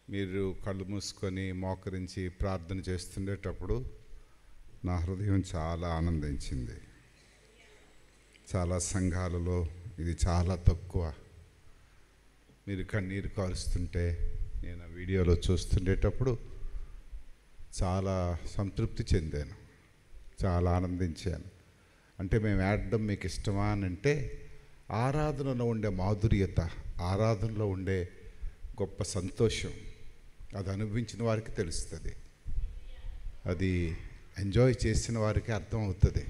మీరు కళ్ళు మూసుకొని మోకరించి ప్రార్థన చేస్తుండేటప్పుడు నా హృదయం చాలా ఆనందించింది. చాలా సంఘాలలో ఇది చాలా తక్కువ. మీరు కన్నీరు కారుస్తుంటే నేను ఆ వీడియోలో చూస్తుండేటప్పుడు చాలా సంతృప్తి చెందాను, చాలా ఆనందించాను. అంటే మేము ఆడడం మీకు ఇష్టమా అని అంటే, ఆరాధనలో ఉండే మాధుర్యత, ఆరాధనలో ఉండే గొప్ప సంతోషం అది అనుభవించిన వారికి తెలుస్తుంది. అది ఎంజాయ్ చేసిన వారికి అర్థమవుతుంది.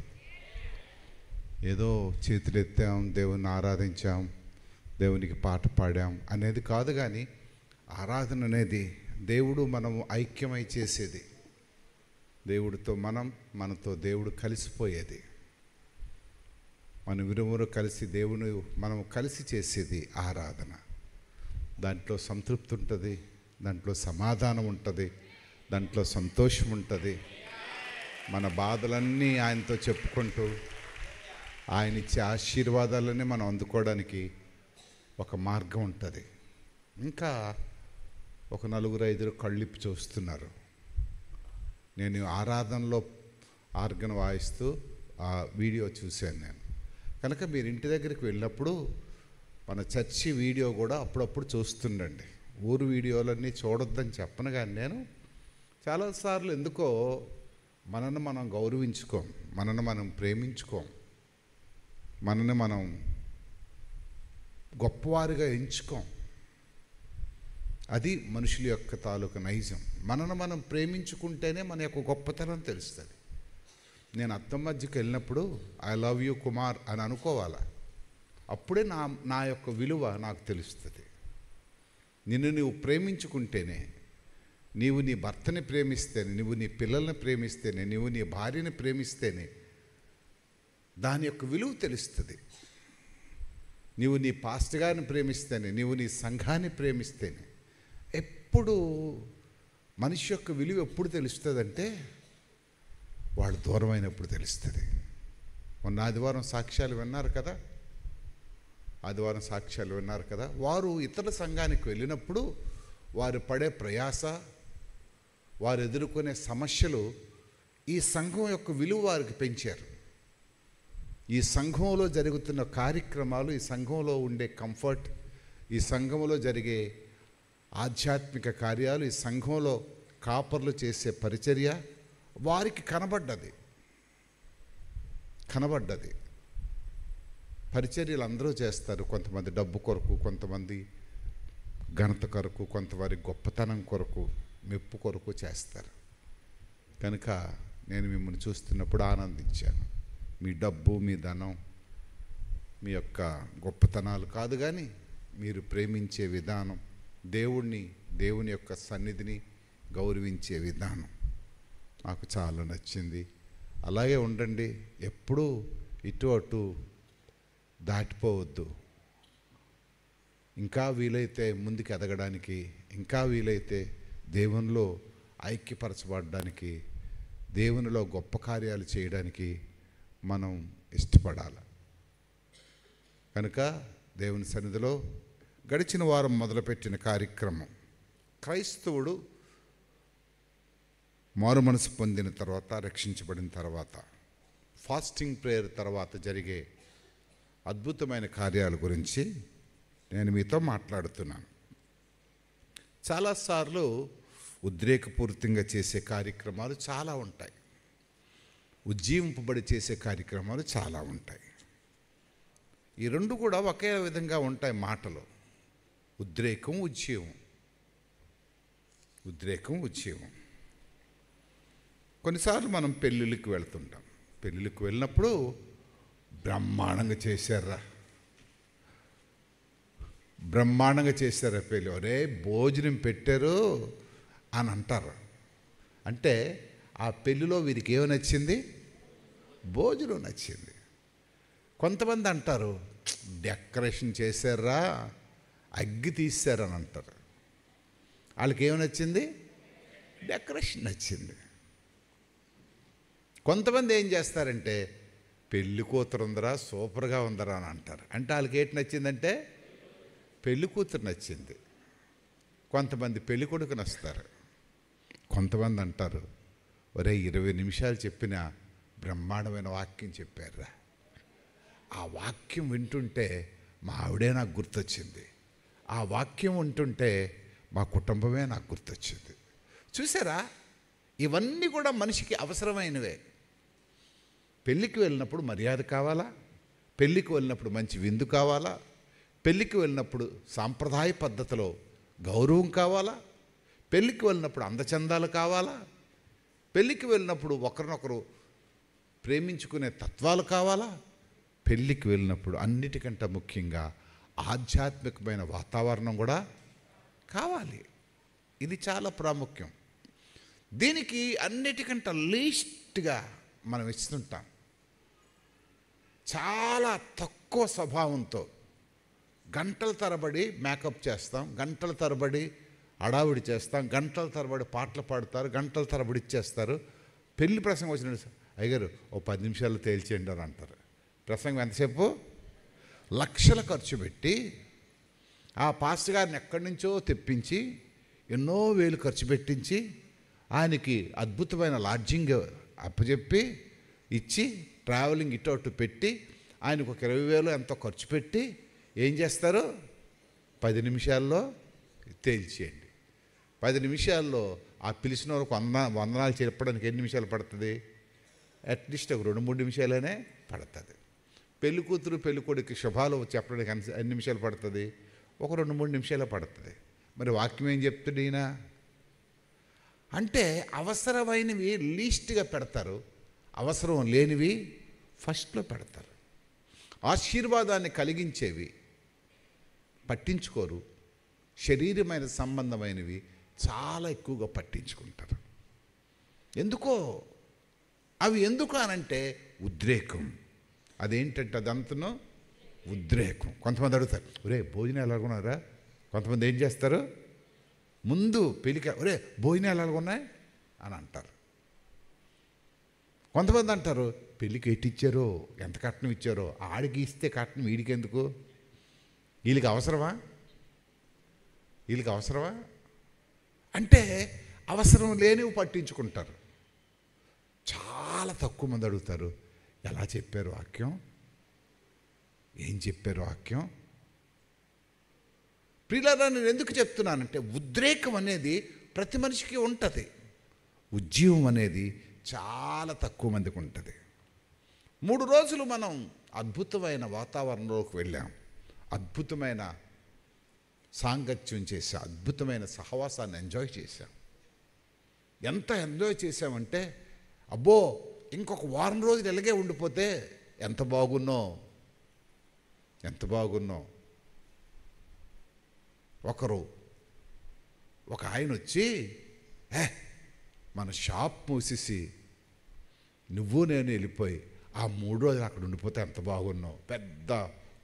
ఏదో చేతులు ఎత్తాం, దేవుని ఆరాధించాం, దేవునికి పాట పాడాం అనేది కాదు. కానీ ఆరాధన అనేది దేవుడు మనము ఐక్యమై చేసేది, దేవుడితో మనతో దేవుడు కలిసిపోయేది, మన విరువురు కలిసి దేవుని మనం కలిసి చేసేది ఆరాధన. దాంట్లో సంతృప్తి ఉంటుంది, దాంట్లో సమాధానం ఉంటుంది, దాంట్లో సంతోషం ఉంటుంది. మన బాధలన్నీ ఆయనతో చెప్పుకుంటూ ఆయన ఇచ్చే ఆశీర్వాదాలన్నీ మనం అందుకోవడానికి ఒక మార్గం ఉంటుంది. ఇంకా ఒక 4-5 కళ్ళిప్పి చూస్తున్నారు. నేను ఆరాధనలో ఆర్గన్ వాయిస్తూ ఆ వీడియో చూశాను నేను. కనుక మీరు ఇంటి దగ్గరికి వెళ్ళినప్పుడు మన చర్చి వీడియో కూడా అప్పుడప్పుడు చూస్తుండండి. ఊరు వీడియోలన్నీ చూడొద్దని చెప్పను, కానీ నేను చాలాసార్లు ఎందుకో మనల్ని మనం గౌరవించుకోం, మనల్ని మనం ప్రేమించుకోం, మనల్ని మనం గొప్పవారిగా ఎంచుకోం. అది మనుషుల యొక్క తాలూకు నైజం. మనల్ని మనం ప్రేమించుకుంటేనే మన యొక్క గొప్పతనం తెలుస్తుంది. నేను అత్తం మధ్యకి వెళ్ళినప్పుడు ఐ లవ్ యూ కుమార్ అని అనుకోవాలా, అప్పుడే నా యొక్క విలువ నాకు తెలుస్తుంది. నిన్ను నువ్వు ప్రేమించుకుంటేనే, నీవు నీ భర్తని ప్రేమిస్తేనే, నువ్వు నీ పిల్లల్ని ప్రేమిస్తేనే, నువ్వు నీ భార్యని ప్రేమిస్తేనే దాని యొక్క విలువ తెలుస్తుంది. నీవు నీ పాస్టర్ గారిని ప్రేమిస్తేనే, నీవు నీ సంఘాన్ని ప్రేమిస్తేనే. ఎప్పుడు మనిషి యొక్క విలువ ఎప్పుడు తెలుస్తుందంటే వాళ్ళు దూరమైనప్పుడు తెలుస్తుంది. మొన్న ఆదివారం సాక్ష్యాలు విన్నారు కదా. వారు ఇతర సంఘానికి వెళ్ళినప్పుడు వారు పడే ప్రయాస, వారు ఎదుర్కొనే సమస్యలు ఈ సంఘం యొక్క విలువ వారికి పెంచారు. ఈ సంఘంలో జరుగుతున్న కార్యక్రమాలు, ఈ సంఘంలో ఉండే కంఫర్ట్, ఈ సంఘంలో జరిగే ఆధ్యాత్మిక కార్యాలు, ఈ సంఘంలో కాపర్లు చేసే పరిచర్య వారికి కనబడ్డది. పరిచర్యలు అందరూ చేస్తారు. కొంతమంది డబ్బు కొరకు, కొంతమంది ఘనత కొరకు, కొంతవారి గొప్పతనం కొరకు, మెప్పు కొరకు చేస్తారు. కనుక నేను మిమ్మల్ని చూస్తున్నప్పుడు ఆనందించాను. మీ డబ్బు, మీ ధనం, మీ యొక్క గొప్పతనాలు కాదు, కానీ మీరు ప్రేమించే విధానం, దేవుని యొక్క సన్నిధిని గౌరవించే విధానం నాకు చాలా నచ్చింది. అలాగే ఉండండి. ఎప్పుడూ ఇటు అటు దాటిపోవద్దు. ఇంకా వీలైతే ముందుకు ఎదగడానికి, ఇంకా వీలైతే దేవునిలో ఐక్యపరచబడడానికి, దేవునిలో గొప్ప కార్యాలు చేయడానికి మనం ఇష్టపడాలి. కనుక దేవుని సన్నిధిలో గడిచిన వారం మొదలుపెట్టిన కార్యక్రమం, క్రైస్తవుడు మారు మనసు పొందిన తర్వాత, రక్షించబడిన తర్వాత, ఫాస్టింగ్ ప్రేయర్ తర్వాత జరిగే అద్భుతమైన కార్యాల గురించి నేను మీతో మాట్లాడుతున్నాను. చాలాసార్లు ఉద్రేకపూరితంగా చేసే కార్యక్రమాలు చాలా ఉంటాయి, ఉజ్జీవింపబడి చేసే కార్యక్రమాలు చాలా ఉంటాయి. ఈ రెండు కూడా ఒకే విధంగా ఉంటాయి మాటలు. ఉద్రేకం, ఉజ్జీవం. కొన్నిసార్లు మనం పెళ్ళిళ్ళకి వెళ్తుంటాం. పెళ్ళిళ్ళకి వెళ్ళినప్పుడు బ్రహ్మాండంగా చేశారా పెళ్ళి, ఒరే భోజనం పెట్టారు అని అంటారు. అంటే ఆ పెళ్ళిలో వీరికి ఏమి నచ్చింది? భోజనం నచ్చింది. కొంతమంది అంటారు డెకరేషన్ చేశారా, అగ్గి తీశారని అంటారు. వాళ్ళకి ఏమి నచ్చింది? డెకరేషన్ నచ్చింది. కొంతమంది ఏం చేస్తారంటే పెళ్ళి కూతురు ఉందరా, సూపర్గా ఉందరా అని అంటారు. అంటే వాళ్ళకి ఏంటి నచ్చిందంటే పెళ్ళి కూతురు నచ్చింది. కొంతమంది పెళ్లి కొడుకుని వస్తారు. కొంతమంది అంటారు, ఒరే 20 నిమిషాలు చెప్పిన బ్రహ్మాండమైన వాక్యం చెప్పారా, ఆ వాక్యం వింటుంటే మా ఆవిడే నాకు గుర్తొచ్చింది, ఆ వాక్యం వింటుంటే మా కుటుంబమే నాకు గుర్తొచ్చింది. చూసారా, ఇవన్నీ కూడా మనిషికి అవసరమైనవే. పెళ్ళికి వెళ్ళినప్పుడు మర్యాద కావాలా, పెళ్ళికి వెళ్ళినప్పుడు మంచి విందు కావాలా, పెళ్ళికి వెళ్ళినప్పుడు సాంప్రదాయ పద్ధతిలో గౌరవం కావాలా, పెళ్ళికి వెళ్ళినప్పుడు అందచందాలు కావాలా, పెళ్ళికి వెళ్ళినప్పుడు ఒకరినొకరు ప్రేమించుకునే తత్వాలు కావాలా, పెళ్ళికి వెళ్ళినప్పుడు అన్నిటికంటే ముఖ్యంగా ఆధ్యాత్మికమైన వాతావరణం కూడా కావాలి. ఇది చాలా ప్రాముఖ్యం. దీనికి అన్నిటికంటే లీస్ట్గా మనం ఇస్తుంటాం. చాలా తక్కువ స్వభావంతో గంటల తరబడి మేకప్ చేస్తాం, గంటల తరబడి అడావిడి చేస్తాం, గంటల తరబడి పాటలు పాడతారు, గంటల తరబడి ఇచ్చేస్తారు. పెళ్లి ప్రసంగం వచ్చిన అయ్యగారు ఓ 10 నిమిషాల్లో తేల్చేయండి అని అంటారు. ప్రసంగం ఎంతసేపు? లక్షల ఖర్చు పెట్టి ఆ పాస్టర్ గారిని ఎక్కడి నుంచో తెప్పించి ఎన్నో వేలు ఖర్చు పెట్టించి ఆయనకి అద్భుతమైన లాడ్జింగ్ అప్పచెప్పి ఇచ్చి ట్రావెలింగ్ ఇటు పెట్టి ఆయనకు ఒక 20,000 ఎంతో ఖర్చు పెట్టి ఏం చేస్తారు? 10 నిమిషాల్లో తేల్చేయండి. 10 నిమిషాల్లో ఆ పిలిచిన వాళ్ళకు వందనాలు చెప్పడానికి ఎన్ని నిమిషాలు పడుతుంది? అట్లీస్ట్ ఒక 2-3 నిమిషాలనే పడుతుంది. పెళ్లి కూతురు పెళ్లి కొడుకు శుభాలు చెప్పడానికి ఎన్ని నిమిషాలు పడుతుంది? ఒక 2-3 నిమిషాలే పడుతుంది. మరి వాక్యం ఏం చెప్తుంది ఈయన అంటే, అవసరమైనవి లీస్ట్గా పెడతారు, అవసరం లేనివి ఫస్ట్లో పెడతారు. ఆశీర్వాదాన్ని కలిగించేవి పట్టించుకోరు, శరీరమైన సంబంధమైనవి చాలా ఎక్కువగా పట్టించుకుంటారు. ఎందుకో అవి ఎందుకు అనంటే ఉద్రేకం. అదేంటంటే అదంతనో ఉద్రేకం. కొంతమంది అడుగుతారు, ఒరే భోజనం ఎలాగున్నారా? కొంతమంది ఏం చేస్తారు, ముందు పెళ్ళికి ఒరే భోజనాలు ఎలాగున్నాయి అని అంటారు. కొంతమంది అంటారు, పెళ్ళికి ఎట్టి ఇచ్చారో, ఎంత కట్నం ఇచ్చారో, ఆడికి ఇస్తే కట్నం వీడికి ఎందుకు, వీళ్ళకి అవసరమా, వీళ్ళకి అవసరమా అంటే అవసరం లేనివి పట్టించుకుంటారు. చాలా తక్కువ మంది అడుగుతారు, ఎలా చెప్పారు వాక్యం, ఏం చెప్పారు వాక్యం. ప్రియులారా, నేను ఎందుకు చెప్తున్నానంటే, ఉద్రేకం అనేది ప్రతి మనిషికి ఉంటుంది, ఉజ్జీవం అనేది చాలా తక్కువ మందికి ఉంటుంది. 3 రోజులు మనం అద్భుతమైన వాతావరణంలోకి వెళ్ళాం, అద్భుతమైన సాంగత్యం చేశాం, అద్భుతమైన సహవాసాన్ని ఎంజాయ్ చేశాం. ఎంత ఎంజాయ్ చేశామంటే, అబ్బో ఇంకొక వారం రోజులు ఇలాగే ఉండిపోతే ఎంత బాగున్నో, ఎంత బాగున్నో. ఒక ఆయన వచ్చి, మన షాప్ మూసేసి నువ్వు నేను వెళ్ళిపోయి ఆ 3 రోజులు అక్కడ ఉండిపోతే ఎంత బాగున్నావు, పెద్ద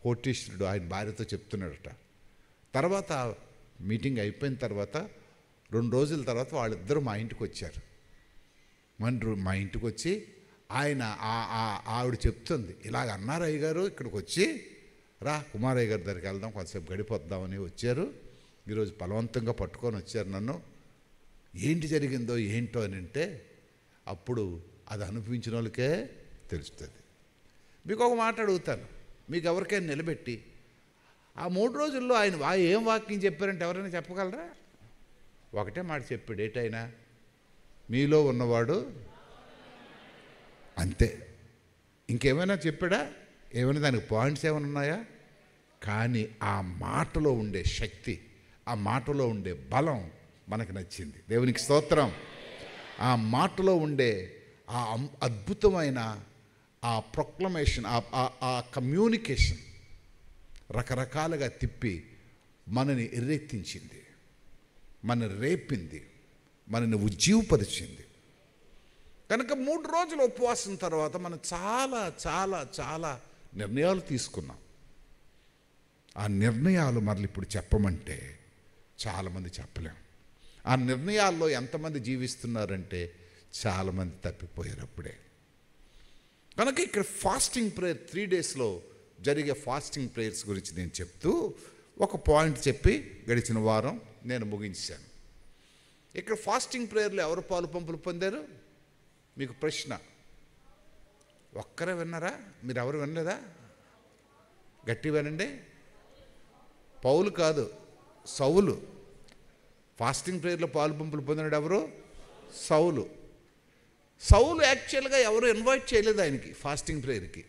కోటీశ్వరుడు ఆయన భార్యతో చెప్తున్నాడట. తర్వాత మీటింగ్ అయిపోయిన తర్వాత 2 రోజుల తర్వాత వాళ్ళిద్దరూ మా ఇంటికి వచ్చారు. మా ఇంటికి వచ్చి ఆయన ఆవిడ చెప్తుంది, ఇలాగ అన్నారు అయ్యగారు, ఇక్కడికి వచ్చి రా కుమారయ్య గారి దగ్గరికి వెళ్దాం, కొంతసేపు గడిపోద్దామని వచ్చారు. ఈరోజు బలవంతంగా పట్టుకొని వచ్చారు నన్ను. ఏంటి జరిగిందో ఏంటో అని అంటే, అప్పుడు అది అనుభవించిన వాళ్ళకే తెలుస్తుంది. మీకు ఒక మాట అడుగుతాను, మీకు ఎవరికైనా నిలబెట్టి ఆ 3 రోజుల్లో ఆయన ఏం వాక్యం చెప్పారంటే ఎవరైనా చెప్పగలరా? ఒకటే మాట చెప్పాడు, ఏటైనా మీలో ఉన్నవాడు అంతే. ఇంకేమైనా చెప్పాడా? ఏమైనా దానికి పాయింట్స్ ఏమైనా ఉన్నాయా? కానీ ఆ మాటలో ఉండే శక్తి, ఆ మాటలో ఉండే బలం మనకు నచ్చింది. దేవునికి స్తోత్రం. ఆ మాటలో ఉండే ఆ అద్భుతమైన ఆ ప్రొక్లమేషన్, ఆ కమ్యూనికేషన్ రకరకాలుగా తిప్పి మనని ఎర్రెత్తించింది, మనని రేపింది, మనని ఉజ్జీవపరిచింది. కనుక 3 రోజుల ఉపవాసం తర్వాత మనం చాలా చాలా చాలా నిర్ణయాలు తీసుకున్నాం. ఆ నిర్ణయాలు మరలి ఇప్పుడు చెప్పమంటే చాలామంది చెప్పలేం. ఆ నిర్ణయాల్లో ఎంతమంది జీవిస్తున్నారంటే చాలామంది తప్పిపోయారు అప్పుడే. కనుక ఇక్కడ ఫాస్టింగ్ ప్రేయర్ 3 డేస్లో జరిగే ఫాస్టింగ్ ప్రేయర్స్ గురించి నేను చెప్తూ ఒక పాయింట్ చెప్పి గడిచిన వారం నేను ముగించాను. ఇక్కడ ఫాస్టింగ్ ప్రేయర్లో ఎవరు పాలు పంపులు పొందారు? మీకు ప్రశ్న. ఒక్కరే విన్నారా? మీరు ఎవరు వినలేదా? గట్టి వినండి. పౌలు కాదు, సౌలు. ఫాస్టింగ్ ప్రేయర్లో పాలు పంపులు పొందినాడు ఎవరు? సౌలు. సౌలు యాక్చువల్గా ఎవరు ఇన్వైట్ చేయలేదు ఆయనకి ఫాస్టింగ్ ప్రేయర్కి.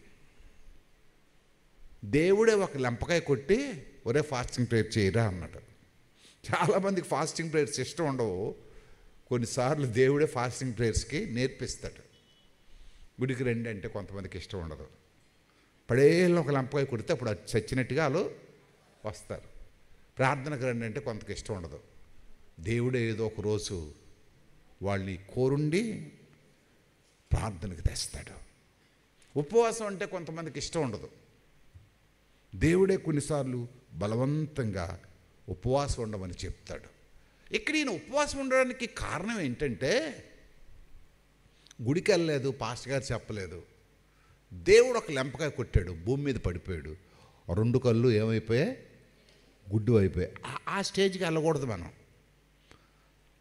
దేవుడే ఒక లెంపకాయ కొట్టి ఒరే ఫాస్టింగ్ ప్రేయర్ చేయరా అన్నాడు. చాలామందికి ఫాస్టింగ్ ప్రేయర్స్ ఇష్టం ఉండవు. కొన్నిసార్లు దేవుడే ఫాస్టింగ్ ప్రేయర్స్కి నేర్పిస్తాడు. గుడికి రండి అంటే కొంతమందికి ఇష్టం ఉండదు. పడేళ్ళు ఒక లెంపకాయ కొడితే అప్పుడు చచ్చినట్టుగా వాళ్ళు వస్తారు. ప్రార్థనకు రండి అంటే కొంతకి ఇష్టం ఉండదు. దేవుడే ఏదో ఒక రోజు వాళ్ళని కోరుండి ప్రార్థనకు తెస్తాడు. ఉపవాసం అంటే కొంతమందికి ఇష్టం ఉండదు. దేవుడే కొన్నిసార్లు బలవంతంగా ఉపవాసం ఉండమని చెప్తాడు. ఇక్కడ ఈయన ఉపవాసం ఉండడానికి కారణం ఏంటంటే, గుడికి వెళ్ళలేదు, పాస్టర్ గారు చెప్పలేదు. దేవుడు ఒక లెంపకాయ కొట్టాడు, భూమి మీద పడిపోయాడు. 2 కళ్ళు ఏమైపోయాయి? గుడ్డు అయిపోయాయి. ఆ స్టేజ్కి వెళ్ళకూడదు మనం.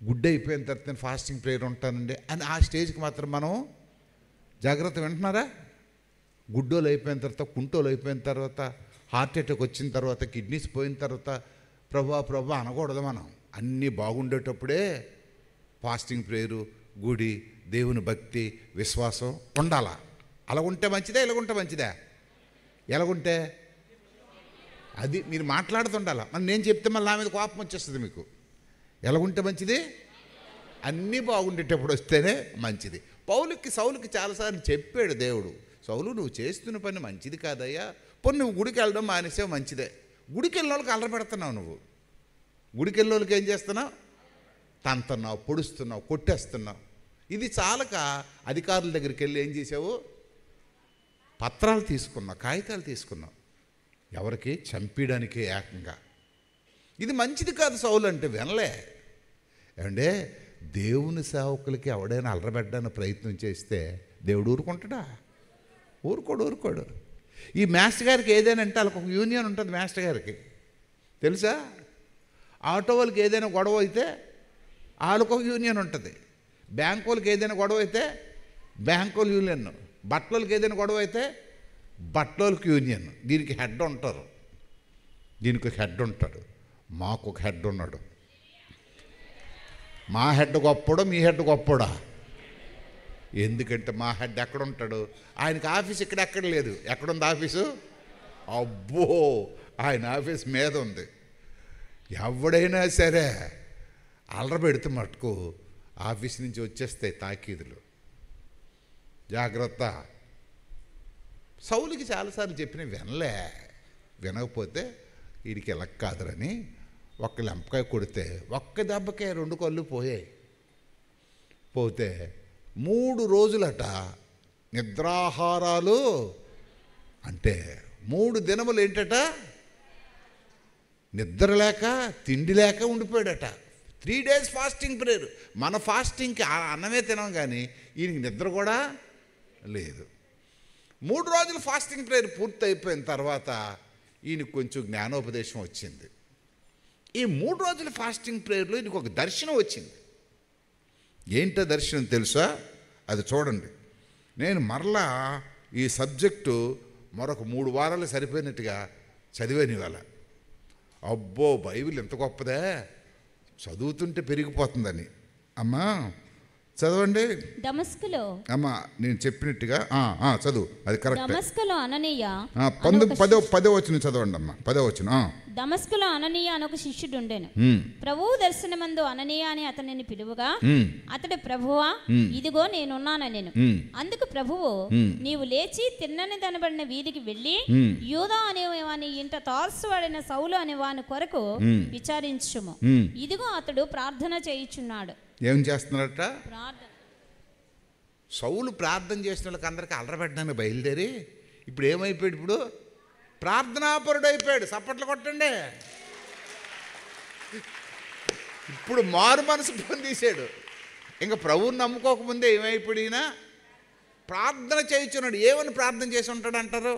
గుడ్డు అయిపోయిన తర్వాత నేను ఫాస్టింగ్ ప్రేయర్ ఉంటానండి అని ఆ స్టేజ్కి మాత్రం మనం జాగ్రత్త. వింటున్నారా? గుడ్డోలు అయిపోయిన తర్వాత, కుంటోలు అయిపోయిన తర్వాత, హార్ట్ అటాక్ వచ్చిన తర్వాత, కిడ్నీస్ పోయిన తర్వాత ప్రభా అనకూడదు మనం. అన్నీ బాగుండేటప్పుడే ఫాస్టింగ్ ప్రేయరు, గుడి, దేవుని భక్తి, విశ్వాసం ఉండాలా. అలాగుంటే మంచిదే, ఇలాగుంటే మంచిదే. ఎలాగుంటే అది మీరు మాట్లాడుతుండాలా. మరి నేను చెప్తే మళ్ళీ నా మీద కోపం వచ్చేస్తుంది మీకు. ఎలాగుంటే మంచిది? అన్నీ బాగుండేటప్పుడు వస్తేనే మంచిది. సౌలుకి చాలాసార్లు చెప్పాడు దేవుడు, సౌలు నువ్వు చేస్తున్న పని మంచిది కాదయ్యా. పోనీ నువ్వు గుడికి వెళ్ళడం మానేసావు, మంచిదే. గుడికి వెళ్ళిన వాళ్ళకి అల్లరి పెడుతున్నావు. నువ్వు గుడికి వెళ్ళిన వాళ్ళకి ఏం చేస్తున్నావు? తంతున్నావు, పొడుస్తున్నావు, కొట్టేస్తున్నావు. ఇది చాలక అధికారుల దగ్గరికి వెళ్ళి ఏం చేసావు? పత్రాలు తీసుకున్నావు, కాగితాలు తీసుకున్నావు. ఎవరికి? చంపేయడానికే ఏకంగా. ఇది మంచిది కాదు సౌలు అంటే వినలే. ఏమంటే దేవుని సేవకులకి ఎవడైనా అల్లరబెట్టడానికి ప్రయత్నం చేస్తే దేవుడు ఊరుకుంటాడా? ఊరుకోడు. ఈ మాస్టర్ గారికి ఏదైనా అంటే వాళ్ళకి ఒక యూనియన్ ఉంటుంది. మాస్టర్ గారికి తెలుసా? ఆటో వాళ్ళకి ఏదైనా గొడవ అయితే వాళ్ళకు ఒక యూనియన్ ఉంటుంది. బ్యాంకు వాళ్ళకి ఏదైనా గొడవ అయితే బ్యాంకు వాళ్ళ యూనియన్. బట్టలకి ఏదైనా గొడవ అయితే బట్టలకి యూనియన్. దీనికి హెడ్ ఉంటారు. దీనికి ఒక హెడ్ ఉంటాడు. మాకు ఒక హెడ్ ఉన్నాడు. మా హెడ్ గొప్పడో మీ హెడ్ గొప్పడా? ఎందుకంటే మా హెడ్ ఎక్కడ ఉంటాడు? ఆయనకి ఆఫీస్ ఎక్కడ లేదు. ఎక్కడుంది ఆఫీసు? అబ్బో, ఆయన ఆఫీస్ మీద ఉంది. ఎవడైనా సరే అల్లరబెడితే మటుకు ఆఫీస్ నుంచి వచ్చేస్తాయి తాకీదులు. జాగ్రత్త. సౌలుకి చాలాసార్లు చెప్పిన వినకపోతే వీడికి ఎలా కాదురని ఒక్క లెంపకాయ కొడితే ఒక్క దెబ్బకే 2 కళ్ళు పోయాయి. పోతే 3 రోజులట నిద్రాహారాలు, అంటే 3 దినములు ఏంటట? నిద్ర లేక, తిండి లేక ఉండిపోయాడట. 3 days ఫాస్టింగ్ ప్రేయర్. మన ఫాస్టింగ్కి అన్నమే తినం, కానీ ఈయనకి నిద్ర కూడా లేదు. 3 రోజులు ఫాస్టింగ్ ప్రేయర్ పూర్తి అయిపోయిన తర్వాత ఈయనకు కొంచెం జ్ఞానోపదేశం వచ్చింది. ఈ 3 రోజుల ఫాస్టింగ్ ప్రేయర్లో ఈయనకు ఒక దర్శనం వచ్చింది. ఏంటో దర్శనం తెలుసా? అది చూడండి. నేను మరలా ఈ సబ్జెక్టు మరొక 3 వారాలు సరిపోయినట్టుగా చదివాను ఇవాళ. అబ్బో, బైబిల్ ఎంత గొప్పదే, చదువుతుంటే పెరిగిపోతుందని. అమ్మా చదవండి. దమస్కులో అమ్మా నేను చెప్పినట్టుగా చదువు, అది కరెక్ట్. దమస్కులో అననీయ 10వ వచనం చదవండి అమ్మా. 10వ వచనం. దమస్కులో అననీయ అని ఒక శిష్యుడు ఉండెను. ప్రభువు దర్శనమందు అననీయ అని అతనిని పిలువగా అతడు, ప్రభువా ఇదిగో నేనున్నానెను. అందుకు ప్రభువు, నీవు లేచి తిన్నని దనబడిన వీధికి వెళ్ళి యూదా అనేవాని ఇంట తార్సు వాడిన సౌలు అనే వాని కొరకు విచారించుము. ఇదిగో అతడు ప్రార్థన చేయుచున్నాడు. ఏం చేస్తున్నారట? సౌలు ప్రార్థన చేసిన వాళ్ళకి అందరికీ అల్లరబెట్టడానికి బయలుదేరి ఇప్పుడు ఏమైపోయాడు? ఇప్పుడు ప్రార్థనాపరుడు అయిపోయాడు. చప్పట్లు కొట్టండి. ఇప్పుడు మారు మనసు పొందేశాడు. ఇంకా ప్రభువుని నమ్ముకోకముందే ఏమైపోయాడు? ఈయన ప్రార్థన చేయించున్నాడు. ఏమని ప్రార్థన చేసి ఉంటాడు అంటారు?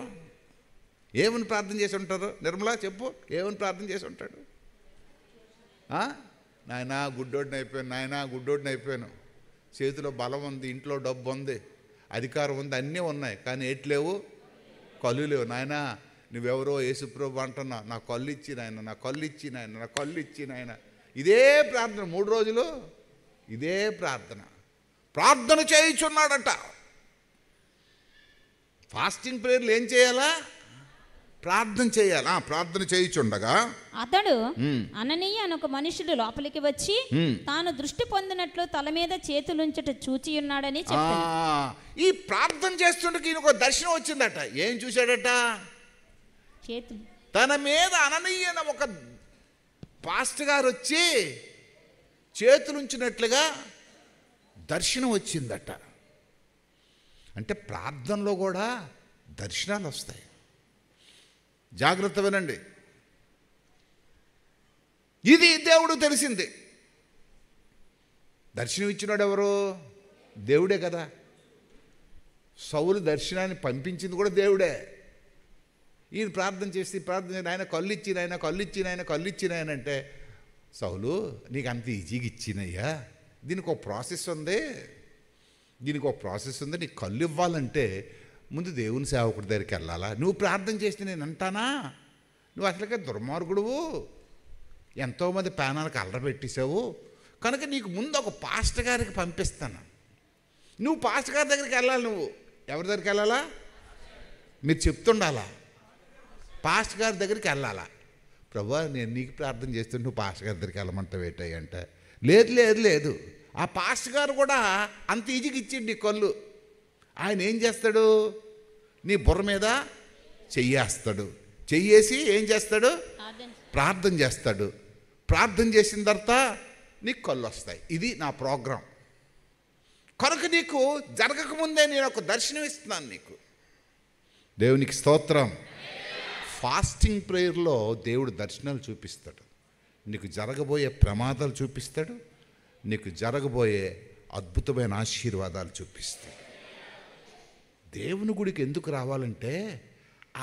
ఏమని ప్రార్థన చేసి ఉంటారు? నిర్మలా చెప్పు, ఏమని ప్రార్థన చేసి ఉంటాడు? నాయనా గుడ్డోడిని అయిపోయాను, నాయనా గుడ్డోడిని అయిపోయాను. చేతిలో బలం ఉంది, ఇంట్లో డబ్బు ఉంది, అధికారం ఉంది, అన్నీ ఉన్నాయి, కానీ ఏట్లేవు, కళ్ళు లేవు. నాయనా నువ్వెవరో యేసుప్రభు అంటున్నా, నా కళ్ళు ఇచ్చి నాయన, నా కళ్ళు ఇచ్చి నాయన, నా కళ్ళు ఇచ్చి నాయన. ఇదే ప్రార్థన 3 రోజులు, ఇదే ప్రార్థన చేయించున్నాడట. ఫాస్టింగ్ ప్రేయర్లు ఏం చేయాలా? ప్రార్థన చేయాలా? ప్రార్థన చేయించుండగా అతడు అననీయ అని ఒక మనుషుడు లోపలికి వచ్చి తాను దృష్టి పొందినట్లు తల మీద చేతులుంచట చూచి ఉన్నాడని చెప్పాడు. ఈ ప్రార్థన చేస్తుండగా ఈయనకు ఒక దర్శనం వచ్చిందట. ఏం చూశాడట? చేతులు. తన మీద అననీయ అని ఒక పాస్టర్ గారు వచ్చి చేతులుంచినట్లుగా దర్శనం వచ్చిందట. అంటే ప్రార్థనలో కూడా దర్శనాలు వస్తాయి. జాగ్రత్త వినండి. ఇది దేవుడు తెలిసింది. దర్శనం ఇచ్చినాడు ఎవరు? దేవుడే కదా. సౌలు దర్శనాన్ని పంపించింది కూడా దేవుడే. ఈయన ప్రార్థన చేసి ఆయన కళ్ళు ఇచ్చి నాయన, కళ్ళు ఇచ్చి నాయన, కళ్ళు ఇచ్చి నాయన అంటే, సౌలు నీకు అంత ఈజీగా ఇచ్చినయ్యా, దీనికి ఒక ప్రాసెస్ ఉంది, నీకు కళ్ళు ఇవ్వాలంటే ముందు దేవుని సేవకుడి దగ్గరికి వెళ్ళాలా? నువ్వు ప్రార్థన చేస్తే నేను అంటానా? నువ్వు అసలుకే దుర్మార్గుడువు, ఎంతోమంది ప్రాణాలకు అల్లరి పెట్టేసావు, కనుక నీకు ముందు ఒక పాస్టర్ గారికి పంపిస్తాను. నువ్వు పాస్టర్ గారి దగ్గరికి వెళ్ళాలి. నువ్వు ఎవరి దగ్గరికి వెళ్ళాలా? మీరు చెప్తుండాలా, పాస్టర్ గారి దగ్గరికి వెళ్ళాలా. ప్రభువా నేను నీకు ప్రార్థన చేస్తుంటే నువ్వు పాస్టర్ గారి దగ్గరికి వెళ్ళమంటావు ఏంటయ్య అంటే, లేదు ఆ పాస్టర్ గారు కూడా అంత ఈజీగా ఇచ్చిండి కళ్ళు. ఆయన ఏం చేస్తాడు? నీ బుర్ర మీద చెయ్యేస్తాడు, చెయ్యేసి ఏం చేస్తాడు? ప్రార్థన చేస్తాడు. ప్రార్థన చేసిన తర్వాత నీకు కళ్ళు వస్తాయి. ఇది నా ప్రోగ్రాం. కనుక నీకు జరగకముందే నేను ఒక దర్శనం ఇస్తున్నాను నీకు. దేవునికి స్తోత్రం. ఫాస్టింగ్ ప్రేయర్లో దేవుడు దర్శనాలు చూపిస్తాడు. నీకు జరగబోయే ప్రమాదాలు చూపిస్తాడు, నీకు జరగబోయే అద్భుతమైన ఆశీర్వాదాలు చూపిస్తాడు. దేవుని గుడికి ఎందుకు రావాలంటే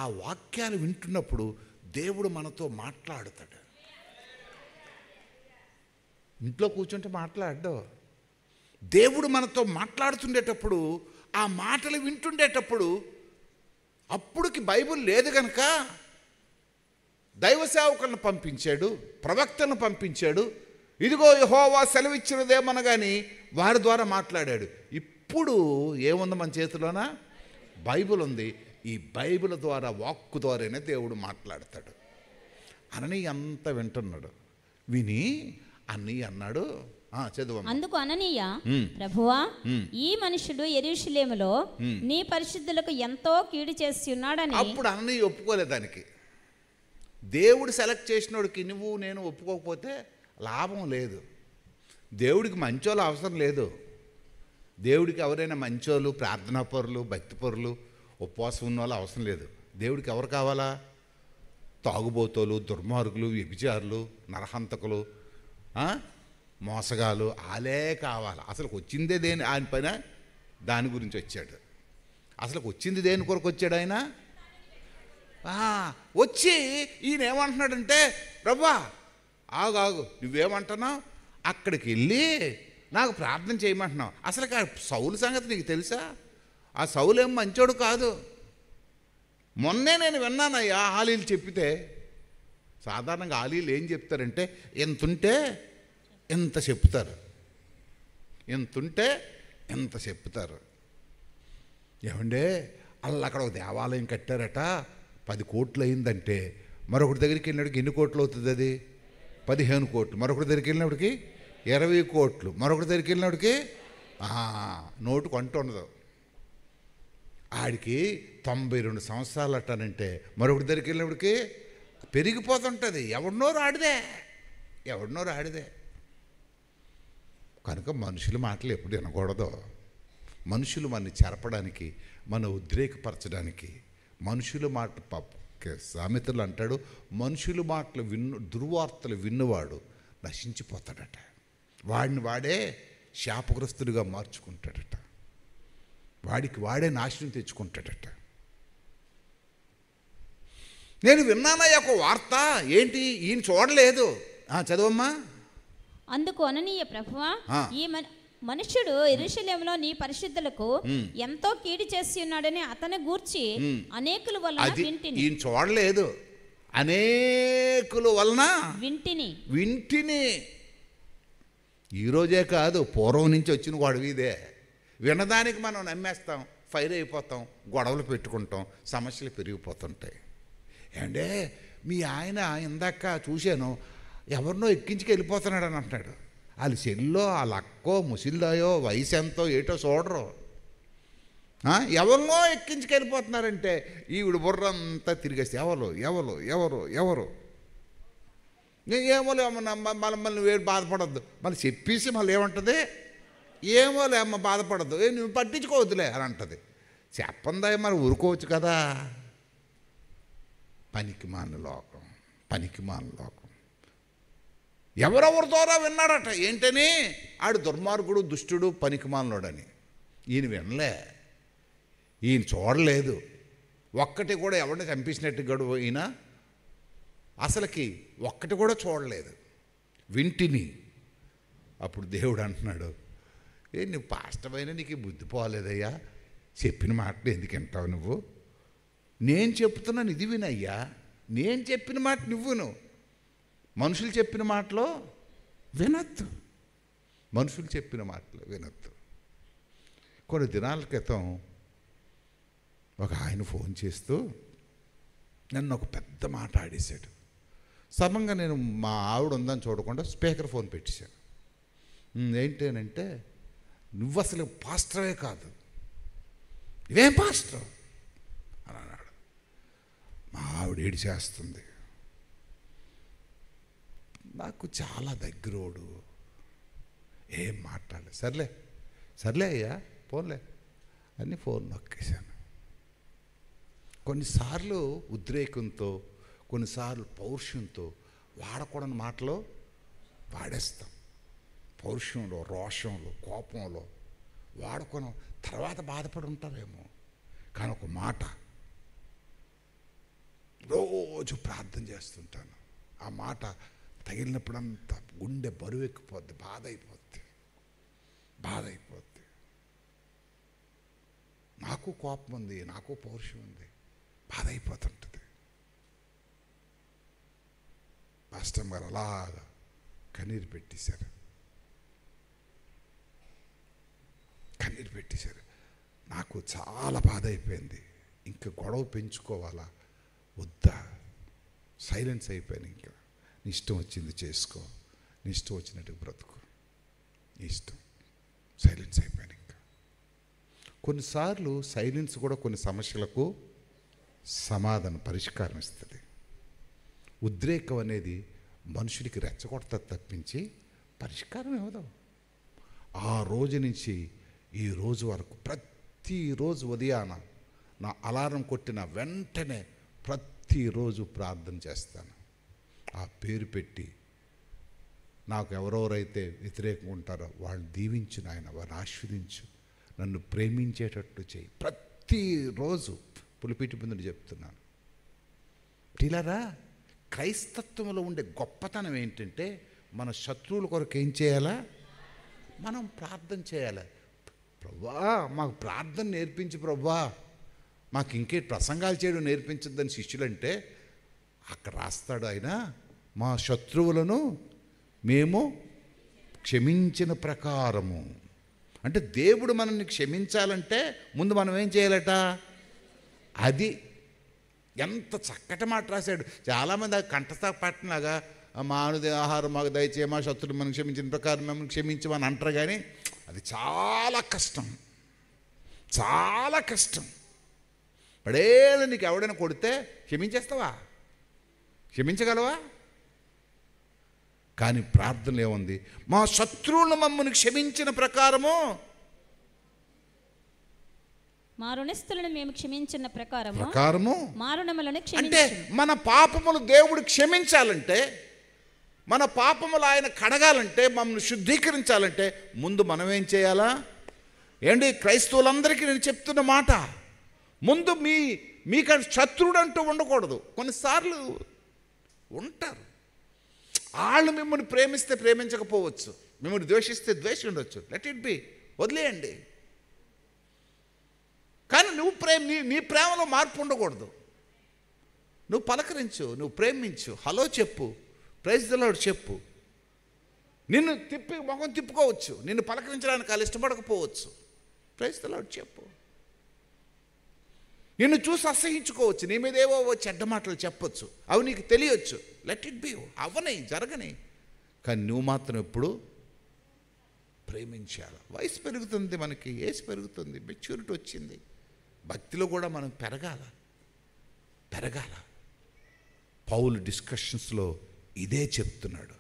ఆ వాక్యాలు వింటున్నప్పుడు దేవుడు మనతో మాట్లాడతాడు. ఇంట్లో కూర్చుంటే మాట్లాడడు. దేవుడు మనతో మాట్లాడుతుండేటప్పుడు, ఆ మాటలు వింటుండేటప్పుడు, అప్పుడుకి బైబిల్ లేదు కనుక దైవ సేవకులను పంపించాడు, ప్రవక్తలను పంపించాడు. ఇదిగో యెహోవా సెలవిచ్చినదేమనగాని వారి ద్వారా మాట్లాడాడు. ఇప్పుడు ఏముంది మన చేతిలోన? బైబిల్ ఉంది. ఈ బైబిల్ ద్వారా, వాక్కు ద్వారానే దేవుడు మాట్లాడతాడు. అననీయ అంతా వింటున్నాడు. విని అన్నయ్య అన్నాడు, చదువు. అందుకు అననీయ, ప్రభువా ఈ మనుషుడు యెరూషలేములో నీ పరిశుద్ధులకు ఎంతో కీడు చేసి ఉన్నాడని. అప్పుడు అననీయ ఒప్పుకోలేదు. దానికి దేవుడు సెలెక్ట్ చేసినోడికి నువ్వు నేను ఒప్పుకోకపోతే లాభం లేదు. దేవుడికి మంచోళ్ళు అవసరం లేదు. దేవుడికి ఎవరైనా మంచోళ్ళు, ప్రార్థనాపరులు, భక్తిపరులు, ఉపవాసం ఉన్న వాళ్ళు అవసరం లేదు. దేవుడికి ఎవరు కావాలా? తాగుబోతోలు, దుర్మార్గులు, వ్యభిచారులు, నరహంతకులు, మోసగాలు, ఆలే కావాలి. అసలు వచ్చిందే దేని ఆయన పైన దాని గురించి వచ్చాడు. అసలు వచ్చింది దేని కొరకు వచ్చాడు ఆయన? వచ్చి ఈయన ఏమంటున్నాడంటే, ప్రభువా ఆగు, నువ్వేమంటున్నావు? అక్కడికి వెళ్ళి నాకు ప్రార్థన చేయమంటున్నావు. అసలు సౌలు సంగతి నీకు తెలుసా? ఆ సౌలు ఏం మంచోడు కాదు. మొన్నే నేను విన్నానయ్యా ఆలీలు చెప్పితే. సాధారణంగా ఆలీలు ఏం చెప్తారంటే, ఎంతుంటే ఎంత చెప్తారు, ఎంతుంటే ఎంత చెప్తారు. ఏమండే అలా అక్కడ ఒక దేవాలయం కట్టారట, 10 కోట్లు అయిందంటే, మరొకటి దగ్గరికి వెళ్ళినప్పటికి ఎన్ని కోట్లు అవుతుంది? అది 15 కోట్లు. మరొకటి దగ్గరికి వెళ్ళినప్పటికి 20 కోట్లు. మరొకటి దగ్గరికి వెళ్ళినప్పటికి నోటుకు అంటూ ఉండదు. ఆడికి 92 సంవత్సరాలు అట్టానంటే, మరొకటి దగ్గరికి వెళ్ళినప్పటికి పెరిగిపోతుంటుంది. ఎవడినో రాడిదే. కనుక మనుషుల మాటలు ఎప్పుడు వినకూడదు. మనుషులు మనని చెరపడానికి, మన ఉద్రేకపరచడానికి మనుషుల మాట, సామెతలు అంటాడు, మనుషుల మాటలు దుర్వార్తలు విన్నవాడు నశించిపోతాడట. వాడే శాపగ్రస్తుడిగా మార్చుకుంటాడట. వాడే నాశనం తెచ్చుకుంటాడట. నేను విన్నానయ్య ఒక వార్త. ఏంటి? ఈయన చూడలేదు. చదవమ్మా. అందుకు అననీయ ప్రభువా, ఈ మనుష్యుడు యెరూషలేములో నీ పరిశుద్ధులకు ఎంతో కీడు చేసి ఉన్నాడని అతని గూర్చి అనేకుల వలన వింటిని. ఈయన చూడలేదు, అనేకుల వలన వింటిని. ఈరోజే కాదు, పూర్వం నుంచి వచ్చిన గొడవ ఇదే. వినదానికి మనం నమ్మేస్తాం, ఫైర్ అయిపోతాం, గొడవలు పెట్టుకుంటాం, సమస్యలు పెరిగిపోతుంటాయి. ఏంటే మీ ఆయన ఇందాక చూశాను ఎవరినో ఎక్కించుకు వెళ్ళిపోతున్నాడు అని అంటాడు. వాళ్ళ చెల్లో వాళ్ళ అక్కో ముసిల్దాయో వయసు ఎంతో ఏటో చూడరు, ఎవరినో ఎక్కించుకెళ్ళిపోతున్నారంటే ఈవిడ బుర్రంతా తిరిగేస్తే ఎవరు ఎవరు ఎవరు ఎవరు ఏమోలే అమ్మ మళ్ళీ వేరు బాధపడద్దు, మళ్ళీ చెప్పేసి మళ్ళీ ఏమంటుంది, ఏమోలే అమ్మ బాధపడద్దు, నువ్వు పట్టించుకోవద్దులే అని అంటుంది. చెప్పందా మరి ఊరుకోవచ్చు కదా. పనికిమాలిన లోకం, పనికిమాలిన లోకం. ఎవరెవరి ద్వారా విన్నాడట, ఏంటని ఆడు దుర్మార్గుడు, దుష్టుడు, పనికిమాలినోడని. ఈయన వినలే, ఈయన చూడలేదు, ఒక్కటి కూడా ఎవరిని చంపించినట్టు గడువు ఈయన అసలుకి ఒక్కటి కూడా చూడలేదు, వింటిని. అప్పుడు దేవుడు అంటున్నాడు, నువ్వు పాస్టమైన నీకు బుద్ధి పోలేదయ్యా, చెప్పిన మాటలు ఎందుకు వింటావు నువ్వు, నేను చెప్తున్నాను ఇది వినయ్యా, నేను చెప్పిన మాట నువ్వును. మనుషులు చెప్పిన మాటలో వినొద్దు, మనుషులు చెప్పిన మాటలు వినొద్దు. కొన్ని దినాల క్రితం ఒక ఆయన ఫోన్ చేస్తూ నన్ను ఒక పెద్ద మాట ఆడేశాడు. సమంగా నేను మా ఆవిడ ఉందని చూడకుండా స్పీకర్ ఫోన్ పెట్టేశాను. ఏంటంటే నువ్వు అసలు పాస్టరే కాదు, నువ్వేం పాస్టర్ అని అన్నాడు. మా ఆవిడ ఏడి చేస్తుంది, నాకు చాలా దగ్గరోడు, ఏం మాట్లాడలేదు. సర్లే సర్లే అయ్యా ఫోన్లే అని ఫోన్ నొక్కేశాను. కొన్నిసార్లు ఉద్రేకంతో, కొన్నిసార్లు పౌరుషంతో వాడకూడని మాటలు వాడేస్తాం. పౌరుషంలో, రోషంలో, కోపంలో వాడుకొని తర్వాత బాధపడి ఉంటారేమో. కానీ ఒక మాట రోజు ప్రార్థన చేస్తుంటాను, ఆ మాట తగిలినప్పుడంతా గుండె బరువు ఎక్కిపోద్ది, బాధ అయిపోద్ది. నాకు కోపం ఉంది, నాకు పౌరుషం ఉంది, బాధ అయిపోతుంటుంది. పాస్టర్ గారు అలాగా కన్నీరు పెట్టేశారు. నాకు చాలా బాధ అయిపోయింది. ఇంకా గొడవ పెంచుకోవాలా వద్దా, సైలెన్స్ అయిపోయాను. ఇంకా నీ ఇష్టం వచ్చింది చేసుకో, నీ ఇష్టం వచ్చినట్టు బ్రతుకు, నీ ఇష్టం. సైలెన్స్ అయిపోయాను. ఇంకా కొన్నిసార్లు సైలెన్స్ కూడా కొన్ని సమస్యలకు సమాధానం, పరిష్కారం ఇస్తుంది. ఉద్రేకం అనేది మనుషుడికి రెచ్చగొడతా తప్పించి పరిష్కారం ఇవ్వదు. ఆ రోజు నుంచి ఈ రోజు వరకు ప్రతిరోజు ఉదయాన నా అలారం కొట్టిన వెంటనే ప్రతిరోజు ప్రార్థన చేస్తాను. ఆ పేరు పెట్టి నాకు ఎవరెవరైతే వ్యతిరేకంగా ఉంటారో వాళ్ళు దీవించు నాయన, వారిని ఆశీర్వదించు, నన్ను ప్రేమించేటట్టు చేయి. ప్రతిరోజు పులిపీటి బిందుని చెప్తున్నాను. ఇలారా క్రైస్తత్వంలో ఉండే గొప్పతనం ఏంటంటే మన శత్రువుల కొరకు ఏం చేయాలా, మనం ప్రార్థన చేయాలి. ప్రభువా మాకు ప్రార్థన నేర్పించు, ప్రభువా మాకు ఇంకే ప్రసంగాలు చేయడం నేర్పించద్దని శిష్యులంటే అక్కడ రాస్తాడు ఆయన, మా శత్రువులను మేము క్షమించిన ప్రకారము. అంటే దేవుడు మనల్ని క్షమించాలంటే ముందు మనం ఏం చేయాలట, అది ఎంత చక్కటి మాట రాశాడు. చాలామంది ఆ కంఠస్థ పట్టణలాగా మానుది ఆహారం మాకు దయచే, మా శత్రులు మనం క్షమించిన ప్రకారం మేము క్షమించమని అంటారు. కానీ అది చాలా కష్టం, చాలా కష్టం. పడేళ్ళు నీకు ఎవడైనా కొడితే క్షమించేస్తావా, క్షమించగలవా? కానీ ప్రార్థనలు ఏముంది, మా శత్రువులను మమ్మల్ని క్షమించిన ప్రకారము, మా రుణస్థులను మేము క్షమించిన ప్రకారము మా రుణములను అంటే మన పాపములు దేవుడు క్షమించాలంటే, మన పాపములు ఆయన కడగాలంటే, మమ్మల్ని శుద్ధీకరించాలంటే ముందు మనం ఏం చేయాలా? ఏంటి క్రైస్తవులందరికీ నేను చెప్తున్న మాట, ముందు మీకు శత్రువుడు అంటూ ఉండకూడదు. కొన్నిసార్లు ఉంటారు, వాళ్ళు మిమ్మల్ని ప్రేమిస్తే ప్రేమించకపోవచ్చు, మిమ్మల్ని ద్వేషిస్తే ద్వేషం ఉండొచ్చు, లెట్ ఇట్ బి, వదిలేయండి. కానీ నీ ప్రేమలో మార్పు ఉండకూడదు. నువ్వు పలకరించు, నువ్వు ప్రేమించు, హలో చెప్పు, ప్రైజ్ ది లార్డ్ చెప్పు. నిన్ను మొహం తిప్పుకోవచ్చు, నిన్ను పలకరించడానికి వాళ్ళు ఇష్టపడకపోవచ్చు, ప్రైజ్ ది లార్డ్ చెప్పు. నిన్ను చూసి అసహించుకోవచ్చు, నీ మీద ఏవో చెడ్డ మాటలు చెప్పొచ్చు, అవి నీకు తెలియచ్చు, లెట్ ఇట్ బి, అవని జరగని. కానీ నువ్వు మాత్రం ఎప్పుడు ప్రేమించాలి. వయసు పెరుగుతుంది, మనకి ఏజ్ పెరుగుతుంది, మెచ్యూరిటీ వచ్చింది, భక్తిలో కూడా మనం పెరగాల. పౌలు డిస్కషన్స్లో ఇదే చెప్తున్నాడు.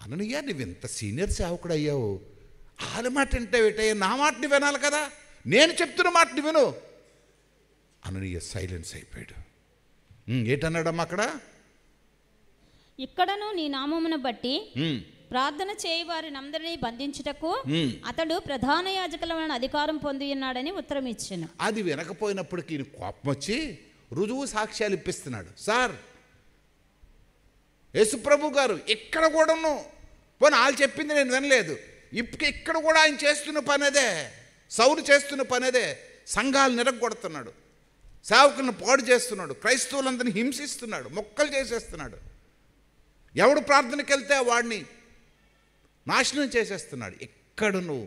అననీయ, నువ్వు ఇంత సీనియర్ సేవకుడు అయ్యావు, వాళ్ళ మాట వింటావేటయ్యా, నా మాటని వినాలి కదా, నేను చెప్తున్న మాటని విను. అననీయ సైలెన్స్ అయిపోయాడు. ఏంటన్నాడమ్మా అక్కడ? ఇక్కడను నీ నామమును బట్టి ప్రార్థన చేయి వారిని అందరినీ బంధించుటకు అతడు ప్రధాన యాజకుల వలన అధికారం పొంది ఉన్నాడని ఉత్తరం ఇచ్చాను. అది వినకపోయినప్పటికీ కోపం వచ్చి రుజువు సాక్ష్యాలు ఇప్పిస్తున్నాడు. సార్, యేసుప్రభు గారు ఇక్కడ కూడాను, పోనీ వాళ్ళు చెప్పింది నేను వినలేదు, ఇక్కడ కూడా ఆయన చేస్తున్న పని అదే, సౌలు చేస్తున్న పని అదే. సంఘాలు నిరగొడుతున్నాడు, సేవకులను పాడు చేస్తున్నాడు, క్రైస్తవులందరినీ హింసిస్తున్నాడు, మొక్కలు చేసేస్తున్నాడు, ఎవడు ప్రార్థనకి వెళ్తే వాడిని నాశనం చేసేస్తున్నాడు. ఎక్కడను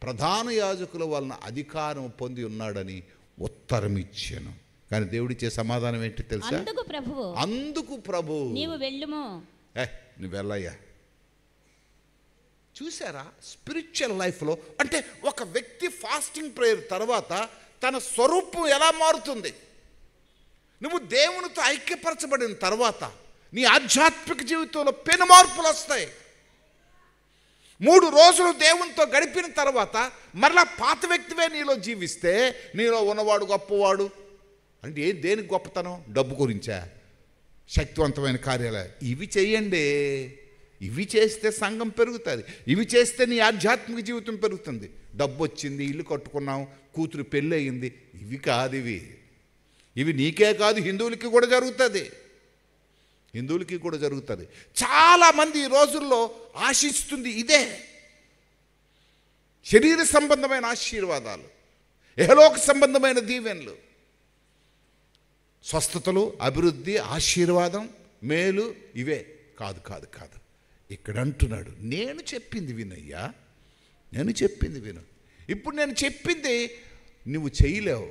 ప్రధాన యాజకుల వలన అధికారం పొంది ఉన్నాడని ఉత్తరం ఇచ్చాను. కానీ దేవుడిచ్చే సమాధానం ఏంటి తెలుసా? అందుకు ప్రభు నీవు వెళ్ళుము. నువ్వు వెళ్ళయ్యా. చూసారా, స్పిరిచువల్ లైఫ్లో అంటే ఒక వ్యక్తి ఫాస్టింగ్ ప్రేయర్ తర్వాత తన స్వరూపం ఎలా మారుతుంది? నువ్వు దేవునితో ఐక్యపరచబడిన తర్వాత నీ ఆధ్యాత్మిక జీవితంలో పెను మార్పులు వస్తాయి. 3 రోజులు దేవునితో గడిపిన తర్వాత మరలా పాత వ్యక్తివే నీలో జీవిస్తే, నీలో ఉన్నవాడు గొప్పవాడు అంటే దేనికి గొప్పతనం? డబ్బు గురించా? శక్తివంతమైన కార్యాలు ఇవి చెయ్యండి, ఇవి చేస్తే సంఘం పెరుగుతుంది, ఇవి చేస్తే నీ ఆధ్యాత్మిక జీవితం పెరుగుతుంది. డబ్బు వచ్చింది, ఇల్లు కట్టుకున్నాం, కూతురు పెళ్ళి అయింది, ఇవి కాదు. ఇవి నీకే కాదు, హిందువులకి కూడా జరుగుతుంది. చాలామంది ఈ రోజుల్లో ఆశిస్తుంది ఇదే, శరీర సంబంధమైన ఆశీర్వాదాలు, ఇహలోక సంబంధమైన దీవెనలు, స్వస్థతలు, అభివృద్ధి, ఆశీర్వాదం, మేలు, ఇవే కాదు. ఇక్కడ అంటున్నాడు, నేను చెప్పింది వినయ్యా, నేను చెప్పింది విను. ఇప్పుడు నేను చెప్పింది నువ్వు చేయలేవు,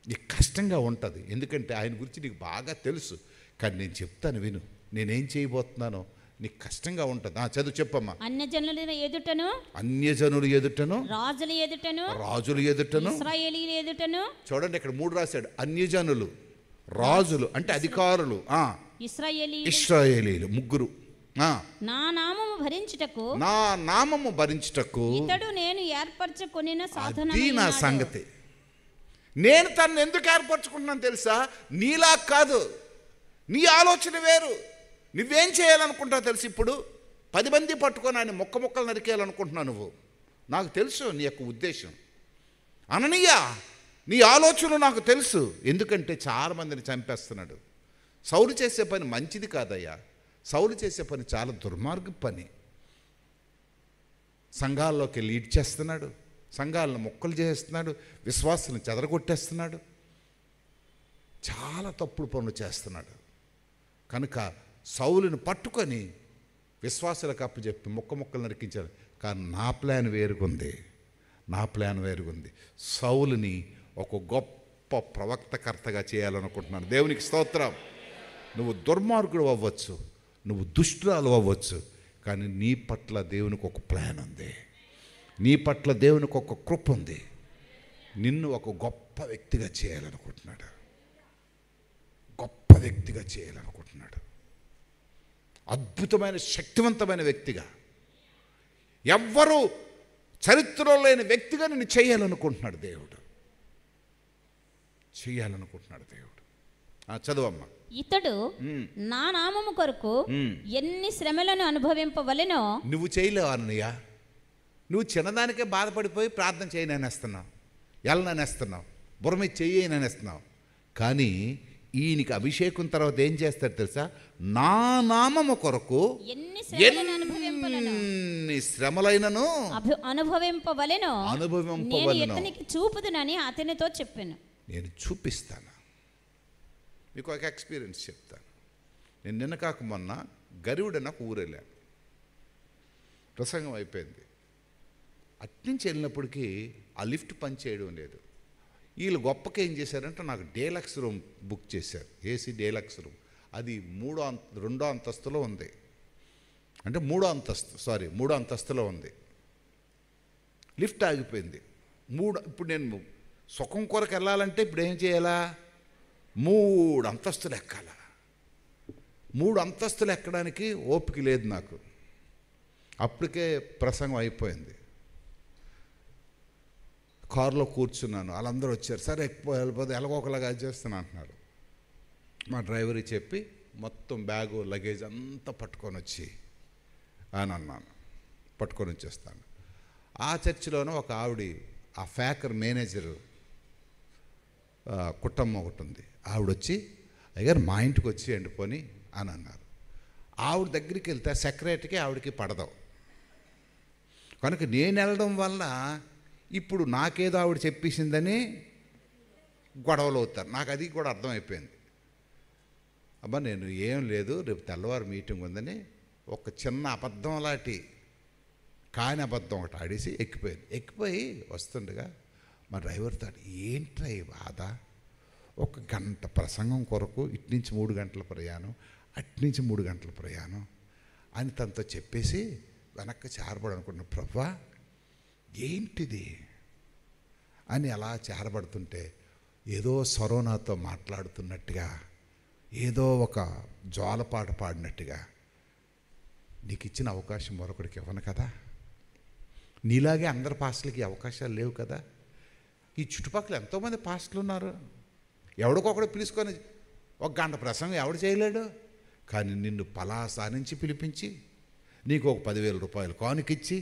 నీకు కష్టంగా ఉంటుంది, ఎందుకంటే ఆయన గురించి నీకు బాగా తెలుసు. కానీ నేను చెప్తాను విను, నేనేం చేయబోతున్నానో నీకు కష్టంగా ఉంటుంది. చదువు చెప్పమ్మా. అన్యజనుల ఎదుటను, రాజుల ఎదుటను, ఇశ్రాయేలీయుల ఎదుటను. చూడండి, ఇక్కడ 3 రాశాడు. అన్యజనులు, రాజులు అంటే అధికారులు, ఇశ్రాయేలీయులు, 3. నా నామము భరించుటకు ఇతడు నేను ఏర్పరచుకొనిన సాధనం. అది నా సంగతి. నేను తనను ఎందుకు ఏర్పరచుకుంటున్నాను తెలుసా? నీలా కాదు, నీ ఆలోచన వేరు. నువ్వేం చేయాలనుకుంటావు తెలుసు? ఇప్పుడు 10 మంది పట్టుకొని ఆయన మొక్కలు నరికేయాలనుకుంటున్నావు నువ్వు. నాకు తెలుసు నీ యొక్క ఉద్దేశం. అననీయ, నీ ఆలోచన నాకు తెలుసు, ఎందుకంటే చాలా మందిని చంపేస్తున్నాడు. సౌలు చేసే పని మంచిది కాదయ్యా, సౌలు చేసే పని చాలా దుర్మార్గ పని. సంఘాల్లోకి లీడ్ చేస్తున్నాడు, సంఘాలను మొక్కలు చేస్తున్నాడు, విశ్వాసాలను చెదరగొట్టేస్తున్నాడు, చాలా తప్పుడు పనులు చేస్తున్నాడు. కనుక సౌలుని పట్టుకొని విశ్వాసులకు అప్పచెప్పి మొక్కలు నరికించారు. కానీ నా ప్లాన్ వేరుగుంది. సౌలుని ఒక గొప్ప ప్రవక్తకర్తగా చేయాలనుకుంటున్నాను. దేవునికి స్తోత్రం. నువ్వు దుర్మార్గుడు అవ్వచ్చు, నువ్వు దుష్టురాలు అవ్వచ్చు, కానీ నీ పట్ల దేవునికి ఒక ప్లాన్ ఉంది, నీ పట్ల దేవునికి ఒక కృప ఉంది. నిన్ను ఒక గొప్ప వ్యక్తిగా చేయాలనుకుంటున్నాడు, అద్భుతమైన శక్తివంతమైన వ్యక్తిగా, ఎవ్వరూ చరిత్రలో లేని వ్యక్తిగా నిన్ను చేయాలనుకుంటున్నాడు దేవుడు. చదువమ్మా. ఇతడు నా నామము కొరకు ఎన్ని శ్రమలను అనుభవింపవలెనో. నువ్వు చేయలేవు అన్నయ్య, నువ్వు చిన్నదానికే బాధపడిపోయి ప్రార్థన చేయననేస్తున్నావు, ఎలననేస్తున్నావు, బుర్రమి చెయ్యననేస్తున్నావు. కానీ ఈయనకి అభిషేకం తర్వాత ఏం చేస్తాడు తెలుసా? నా నామము కొరకు ఎన్ని శ్రమలను అనుభవింపలను, ఎన్ని శ్రమలైనను అనుభవింపవలెను, నేను అనుభవింపవలెను. ఇతనికి చూపుదునని అతనితో చెప్పాను. నేను చూపిస్తాను. మీకు ఒక ఎక్స్పీరియన్స్ చెప్తాను. నేను నిన్న కాక మొన్న గరివుడని ఒక ఊరు వెళ్ళాను. ప్రసంగం అయిపోయింది. అట్నుంచి వెళ్ళినప్పటికీ ఆ లిఫ్ట్ పని చేయడం లేదు. వీళ్ళు గొప్పగా ఏం చేశారంటే నాకు డీలక్స్ రూమ్ బుక్ చేశారు, ఏసీ డీలక్స్ రూమ్. అది రెండో అంతస్తులో ఉంది. అంటే మూడో అంతస్తులో ఉంది. లిఫ్ట్ ఆగిపోయింది. ఇప్పుడు నేను సుఖం కొరకు వెళ్ళాలంటే ఇప్పుడు ఏం చేయాలా? 3 అంతస్తులు ఎక్కాల. 3 అంతస్తులు ఎక్కడానికి ఓపిక లేదు నాకు. అప్పటికే ప్రసంగం అయిపోయింది. కారులో కూర్చున్నాను. వాళ్ళందరూ వచ్చారు. సరే వెళ్ళిపోతే ఎలాగోకలాగా చేస్తాను అంటున్నారు. మా డ్రైవర్కి చెప్పి మొత్తం బ్యాగు లగేజ్ అంతా పట్టుకొని వచ్చి అని అన్నాను. పట్టుకొని వచ్చేస్తాను. ఆ చర్చిలోనే ఒక ఆవిడ, ఆ ఫ్యాకర్ మేనేజరు కుటుంబం ఒకటి ఉంది. ఆవిడ వచ్చి, అయ్యారు మా ఇంటికి వచ్చి ఎండిపోని అని అన్నారు. ఆవిడ దగ్గరికి వెళ్తే సెక్రటరీకి ఆవిడకి పడదు. కనుక నేను వెళ్ళడం వల్ల ఇప్పుడు నాకేదో ఆవిడ చెప్పేసిందని గొడవలు అవుతారు. నాకు అది కూడా అర్థమైపోయింది. అబ్బా నేను ఏం లేదు, రేపు తెల్లవారు మీటింగ్ ఉందని ఒక చిన్న అబద్ధం లాంటి కాని అబద్ధం ఒకటి ఆడేసి ఎక్కిపోయి వస్తుండగా మా డ్రైవర్ తాడు, ఏంట్రా ఈ బాధ, 1 గంట ప్రసంగం కొరకు ఇట్నుంచి 3 గంటల ప్రయాణం, అట్నుంచి 3 గంటల ప్రయాణం అని తనతో చెప్పేసి వెనక్కి చేరబడనుకున్న, ప్రభువా ఏంటిది అని అలా చేరబడుతుంటే ఏదో స్వరోనాతో మాట్లాడుతున్నట్టుగా, ఏదో ఒక జోలపాట పాడినట్టుగా, నీకు ఇచ్చిన అవకాశం మరొకడికి ఇవ్వను కదా, నీలాగే అందరి పాస్టర్లకి అవకాశాలు లేవు కదా, ఈ చుట్టుపక్కల ఎంతోమంది పాస్టర్లు ఉన్నారు, ఎవడికొకడు పిలుచుకొని 1 గంట ప్రసంగం ఎవడు చేయలేడు, కానీ నిన్ను పలాసా నుంచి పిలిపించి నీకు ఒక 10,000 రూపాయలు కానుకిచ్చి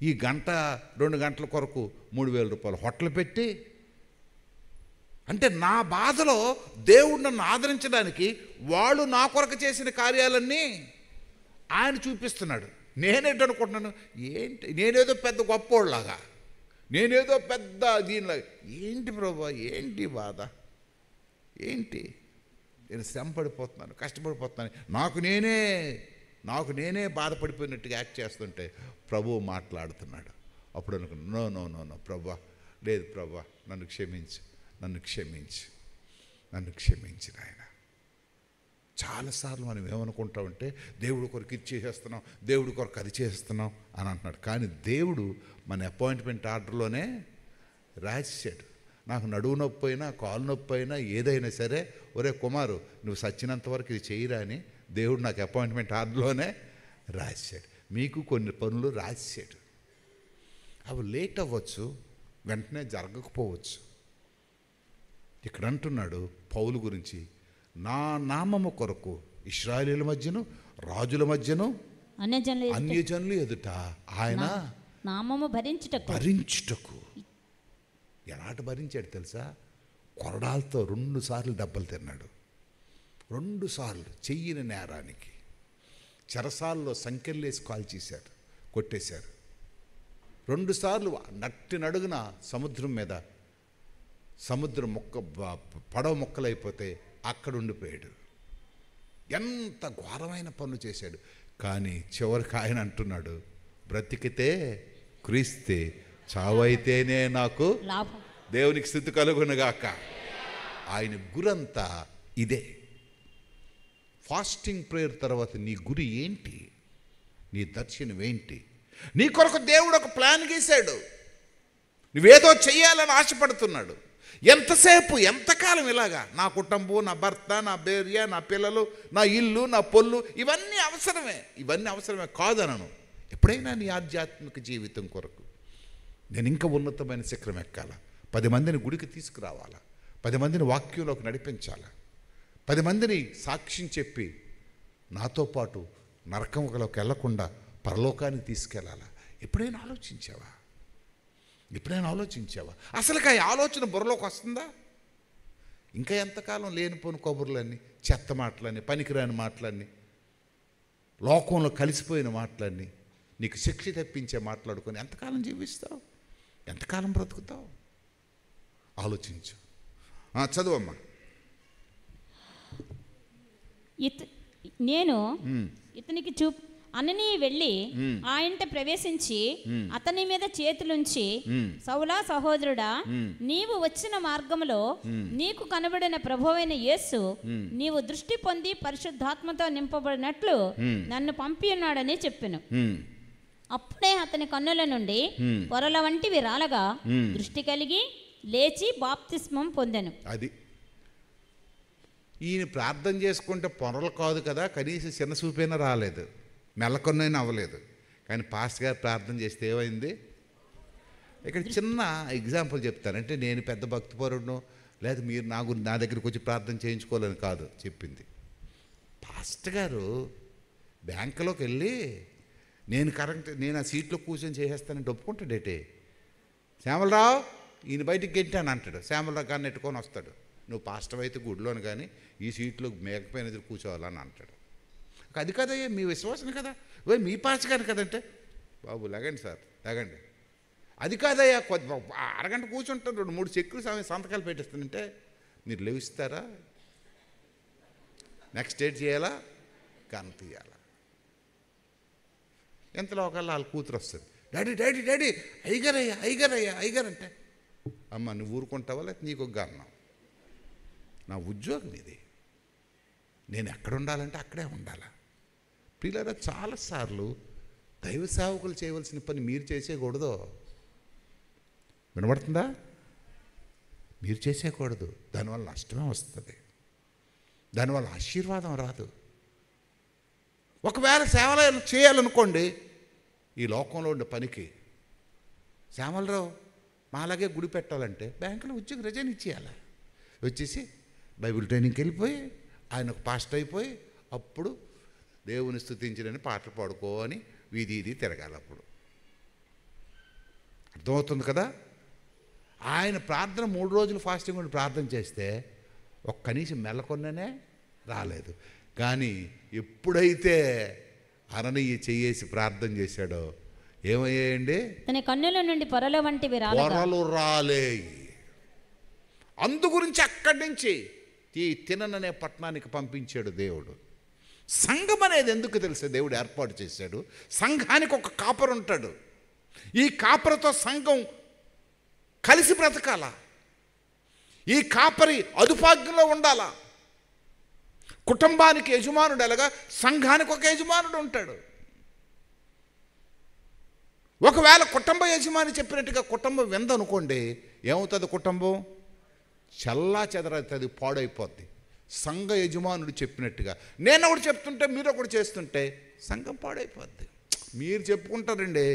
ఈ 2 గంటల కొరకు 3,000 రూపాయలు హోటల్ పెట్టి, అంటే నా బాధలో దేవుడు నన్ను ఆదరించడానికి వాళ్ళు నా కొరకు చేసిన కార్యాలన్నీ ఆయన చూపిస్తున్నాడు. నేనేంటనుకుంటున్నాను, ఏంటి నేనేదో పెద్ద గొప్పోళ్ళలాగా, నేనేదో పెద్ద దీనిలాగా, ఏంటి ప్రభా ఏంటి బాధ, ఏంటి నేను శ్రమ పడిపోతున్నాను, కష్టపడిపోతున్నాను, నాకు నేనే బాధపడిపోయినట్టుగా యాక్ట్ చేస్తుంటే ప్రభువు మాట్లాడుతున్నాడు. అప్పుడు అనుకున్నా, నో ప్రభా, లేదు ప్రభా, నన్ను క్షమించి నాయన. చాలాసార్లు మనం ఏమనుకుంటామంటే దేవుడి కొరకు ఇది చేసేస్తున్నాం, దేవుడి కొరకు అది చేస్తున్నాం అని అంటున్నాడు. కానీ దేవుడు మన అపాయింట్మెంట్ ఆర్డర్లోనే రాశాడు. నాకు నడువు నొప్పి అయినా, కాలు నొప్పి అయినా, ఏదైనా సరే, ఒరే కుమారు నువ్వు సచ్చినంత వరకు ఇది చేయరా అని దేవుడు నాకు అపాయింట్మెంట్ ఆర్డర్లోనే రాశాడు. మీకు కొన్ని పనులు రాశాడు. అవి లేట్ అవ్వచ్చు, వెంటనే జరగకపోవచ్చు. ఇక్కడ అంటున్నాడు పౌలు గురించి, నా నామము కొరకు ఇశ్రాయేలీయుల మధ్యను, రాజుల మధ్యను, అన్యజనులు ఎదుట ఆయన నామము భరించుటకు. ఎలాంటి భరించాడు తెలుసా? కొరడాలతో 2 సార్లు దెబ్బలు తిన్నాడు. 2 సార్లు చెయ్యని నేరానికి చెరసాల్లో సంకెళ్ళేసి కొట్టేశారు. 2 సార్లు నడుగున సముద్రం మీద పడవ మొక్కలైపోతే అక్కడ ఉండిపోయాడు. ఎంత ఘోరమైన పనులు చేశాడు. కానీ చివరికి ఆయన అంటున్నాడు, బ్రతికితే క్రీస్తే, చావైతేనే నాకు లాభం. దేవునికి స్తుతి కలుగునుగాక. ఆయన గురంతా ఇదే. ఫాస్టింగ్ ప్రేయర్ తర్వాత నీ గురి ఏంటి, నీ దర్శనం ఏంటి? నీ కొరకు దేవుడు ఒక ప్లాన్ గీశాడు. నువ్వేదో చెయ్యాలని ఆశపడుతున్నాడు. ఎంతసేపు, ఎంతకాలం ఇలాగా? నా కుటుంబం, నా భర్త, నా భార్య, నా పిల్లలు, నా ఇల్లు, నా పొల్లు, ఇవన్నీ అవసరమే కాదనను. ఎప్పుడైనా నీ ఆధ్యాత్మిక జీవితం కొరకు నేను ఇంకా ఉన్నతమైన శిఖరం ఎక్కాలా, 10 మందిని గుడికి తీసుకురావాలా, 10 మందిని వాక్యంలోకి నడిపించాలా, 10 మందిని సాక్ష్యం చెప్పి నాతో పాటు నరకంలోకి వెళ్లకుండా పరలోకానికి తీసుకెళ్ళాలా? ఎప్పుడైనా ఆలోచించావా? అసలుకి ఆ ఆలోచన బుర్రలోకి వస్తుందా? ఇంకా ఎంతకాలం లేనిపోని కబుర్లన్నీ, చెత్త మాటలన్నీ, పనికిరాని మాటలన్నీ, లోకంలో కలిసిపోయిన మాటలన్నీ, నీకు శిక్ష తెప్పించే మాట్లాడుకొని ఎంతకాలం జీవిస్తావు? ఎంతకాలం బ్రతుకుతావు? ఆలోచించు. చదువమ్మా. నేను ఇతనికి అననీ వెళ్ళి ఆయనట ప్రవేశించి అతని మీద చేతులుంచి, సౌలా సహోదరుడా, నీవు వచ్చిన మార్గంలో నీకు కనబడిన ప్రభువైన యేసు నీవు దృష్టి పొంది పరిశుద్ధాత్మతో నింపబడినట్లు నన్ను పంపి ఉన్నాడని చెప్పెను. అప్పుడే అతని కన్నుల నుండి పొరల వంటివి రాలగా దృష్టి కలిగి లేచి బాప్తిస్మం పొందెను. అది ఈయన ప్రార్థన చేసుకుంటే పొరలు కాదు కదా, కనీసం చిన్న చూపైనా రాలేదు, మెల్లకొన్నైనా అవ్వలేదు. కానీ పాస్టర్ గారు ప్రార్థన చేస్తే ఏమైంది? ఇక్కడ చిన్న ఎగ్జాంపుల్ చెప్తాను. అంటే నేను పెద్ద భక్తిపరుడును, లేదా మీరు నా దగ్గరికి వచ్చి ప్రార్థన చేయించుకోవాలని కాదు చెప్పింది. పాస్టర్ గారు బ్యాంకులోకి వెళ్ళి నేను ఆ సీట్లో కూర్చొని చేసేస్తానని ఒప్పుకుంటాడేటే. శ్యామలరావు ఈయన బయటికి గెంటాను అంటాడు. శ్యామలరావు గారిని నెట్టుకొని వస్తాడు. నువ్వు పాస్టర్ అయితే గుడిలోను కానీ ఈ సీట్లో మేకపోయిన ఎదురు కూర్చోవాలని అంటాడు. అది కదయ్యా మీ విశ్వాసం కదా, మీ పాస్టర్ గారు కదంటే, బాబు లేగండి సార్ లేగండి. అది కాదయ్యా, అరగంట కూర్చుంటారు, 2-3 చెక్కులు సంతకాలు పెట్టేస్తానంటే మీరు లేవిస్తారా? నెక్స్ట్ డేట్ చేయాలా, గన్ తీయాలా? ఎంతలో ఒకళ్ళ వాళ్ళ కూతురు వస్తుంది, డాడీ డాడీ డాడీ అయ్యగారయ్యా అయ్యగారయ్యా అయ్యగారు అంటే, అమ్మ నువ్వు ఊరుకుంటావా లేకపోతే నీకు ఒక గన్నం? నా ఉద్యోగం ఇది, నేను ఎక్కడ ఉండాలంటే అక్కడే ఉండాలా. పిల్లరా చాలాసార్లు దైవ సేవకులు చేయవలసిన పని మీరు చేసేయకూడదు. వినబడుతుందా? మీరు చేసేయకూడదు. దానివల్ల నష్టమే వస్తుంది, దానివల్ల ఆశీర్వాదం రాదు. ఒకవేళ సేవలు చేయాలనుకోండి, ఈ లోకంలో ఉండే పనికి శ్యామలరావు మాలాగే గుడి పెట్టాలంటే బ్యాంకులో ఉద్యోగం రిజైన్ ఇచ్చేయాలి. వచ్చేసి బైబిల్ ట్రైనింగ్కి వెళ్ళిపోయి ఆయన ఒక పాస్టర్ అయిపోయి అప్పుడు దేవుని స్తుతించడని పాటలు పాడుకోని వీధి తిరగాలి. అప్పుడు అర్థమవుతుంది కదా? ఆయన ప్రార్థన 3 రోజులు ఫాస్టింగ్ ఉండి ప్రార్థన చేస్తే ఒక కనీసం మెల్లకొన్ననే రాలేదు. కానీ ఎప్పుడైతే అననీయ చెయ్యేసి ప్రార్థన చేశాడో ఏమయ్యాయండి? తన కన్నుల నుండి పొరల వంటివి రాలే. అందు గురించి అక్కడి నుంచి ఈ తినననే పట్టణానికి పంపించాడు దేవుడు. సంఘం అనేది ఎందుకు తెలుసా దేవుడు ఏర్పాటు చేశాడు? సంఘానికి ఒక కాపరు ఉంటాడు. ఈ కాపరితో సంఘం కలిసి బ్రతకాల. ఈ కాపరి అదుపాజ్ఞలో ఉండాలా. కుటుంబానికి యజమానుడు ఎలాగా సంఘానికి ఒక యజమానుడు ఉంటాడు. ఒకవేళ కుటుంబ యజమాని చెప్పినట్టుగా కుటుంబం విందనుకోండి, ఏమవుతుంది? కుటుంబం చల్లా చెదరవుతుంది, పాడైపోద్ది. సంఘ యజమానుడు చెప్పినట్టుగా నేను ఒకటి చెప్తుంటే మీరు ఒకటి చేస్తుంటే సంఘం పాడైపోద్ది. మీరు చెప్పుకుంటారండి,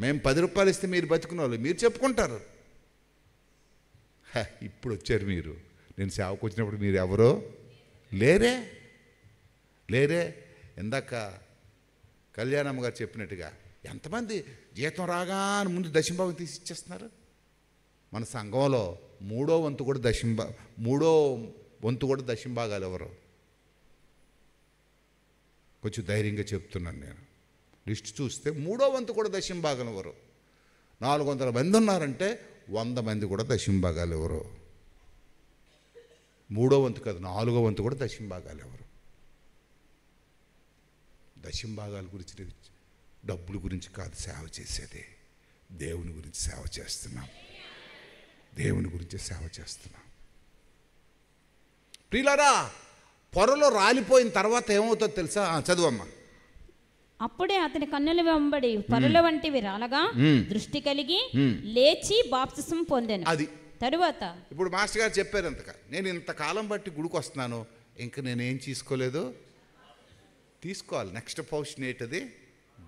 మేము 10 రూపాయలు ఇస్తే మీరు బతుకున్న వాళ్ళు మీరు చెప్పుకుంటారు. ఇప్పుడు వచ్చారు మీరు, నేను సేవకు వచ్చినప్పుడు మీరు ఎవరో లేరే. ఇందాక కళ్యాణమ్మ గారు చెప్పినట్టుగా ఎంతమంది జీతం రాగానే ముందు దశంభాగం తీసి ఇచ్చేస్తున్నారు. మన సంఘంలో 3వ వంతు కూడా దశంభాగాలు ఎవరు? కొంచెం ధైర్యంగా చెప్తున్నాను నేను. లిస్ట్ చూస్తే 3వ వంతు కూడా దశంభాగాలు ఎవరు? 400 మంది ఉన్నారంటే 100 మంది కూడా దశంభాగాలు ఎవరు? 3వ వంతు కాదు, 4వ వంతు కూడా దశంభాగాలు ఎవరు? దశంభాగాల గురించి, డబ్బుల గురించి కాదు సేవ చేసేది, దేవుని గురించి సేవ చేస్తున్నాం. దేవుని గురించి సేవ చేస్తున్నాం. ప్రియులారా, పొరలో రాలిపోయిన తర్వాత ఏమవుతుందో తెలుసా? చదువమ్మా. అప్పుడే అతని కన్నుల వెంబడి పొరల వంటివి రాలగా దృష్టి కలిగి లేచి బాప్తిసం పొందెను. అది తరువాత ఇప్పుడు మాస్టర్ గారు చెప్పారు అంతగా, నేను ఇంతకాలం బట్టి గుడికి వస్తున్నాను, ఇంకా నేనేం తీసుకోవాలి. నెక్స్ట్ పౌషన్ ఏంటది?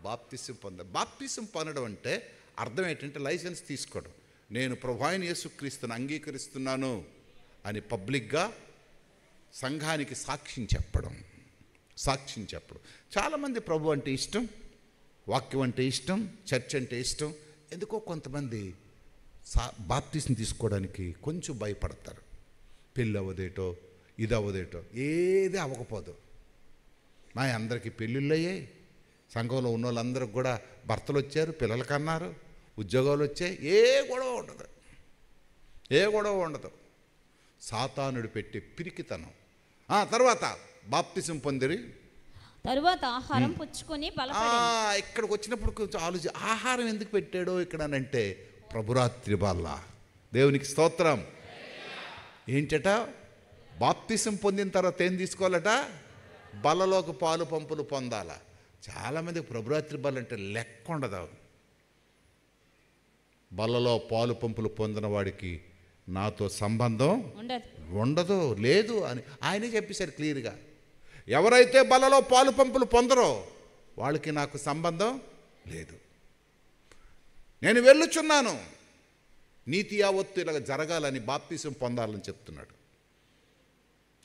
బాప్తిసం పొందాలి. బాప్తిసం పొందడం అంటే అర్థం ఏంటంటే లైసెన్స్ తీసుకోవడం. నేను ప్రభువైన యేసుక్రీస్తును అంగీకరిస్తున్నాను అని పబ్లిక్గా సంఘానికి సాక్ష్యం చెప్పడం. చాలామంది ప్రభు అంటే ఇష్టం, వాక్యం అంటే ఇష్టం, చర్చ్ అంటే ఇష్టం. ఎందుకో కొంతమంది బాప్తిసం తీసుకోవడానికి కొంచెం భయపడతారు. పెళ్ళి అవ్వదేటో, ఇది అవ్వదేటో, ఏది అవ్వకపోదు. మా అందరికీ పెళ్ళిళ్ళు అయ్యాయి. సంఘంలో ఉన్న వాళ్ళందరికి కూడా భర్తలు వచ్చారు, పిల్లలు కన్నారు, ఉద్యోగాలు వచ్చాయి. ఏ గొడవ ఉండదు, ఏ గొడవ ఉండదు. సాతానుడు పెట్టే పిరికితనం. తర్వాత బాప్తిసం పొందిరి, తరువాత ఆహారం పుచ్చుకొని బలపడెను. ఇక్కడికి వచ్చినప్పుడు కొంచెం ఆలోచి, ఆహారం ఎందుకు పెట్టాడో ఇక్కడ అంటే ప్రభురాత్రి బల్ల. దేవునికి స్తోత్రం. ఏంటట? బాప్తిసం పొందిన తర్వాత ఏం తీసుకోవాలట? బల్లలోకి పాలు పంపులు పొందాల. చాలామంది ప్రభురాత్రి బల్ల అంటే లెక్క ఉండదు. బల్లలో పాలు పంపులు పొందిన వాడికి నాతో సంబంధం ఉండదు, లేదు అని ఆయనే చెప్పేశారు క్లియర్గా. ఎవరైతే బల్లలో పాలు పంపులు పొందరో వాళ్ళకి నాకు సంబంధం లేదు. నేను వెళ్ళుచున్నాను, నీతి యావత్తు ఇలాగ జరగాలని, బాప్తిసం పొందాలని చెప్తున్నాడు.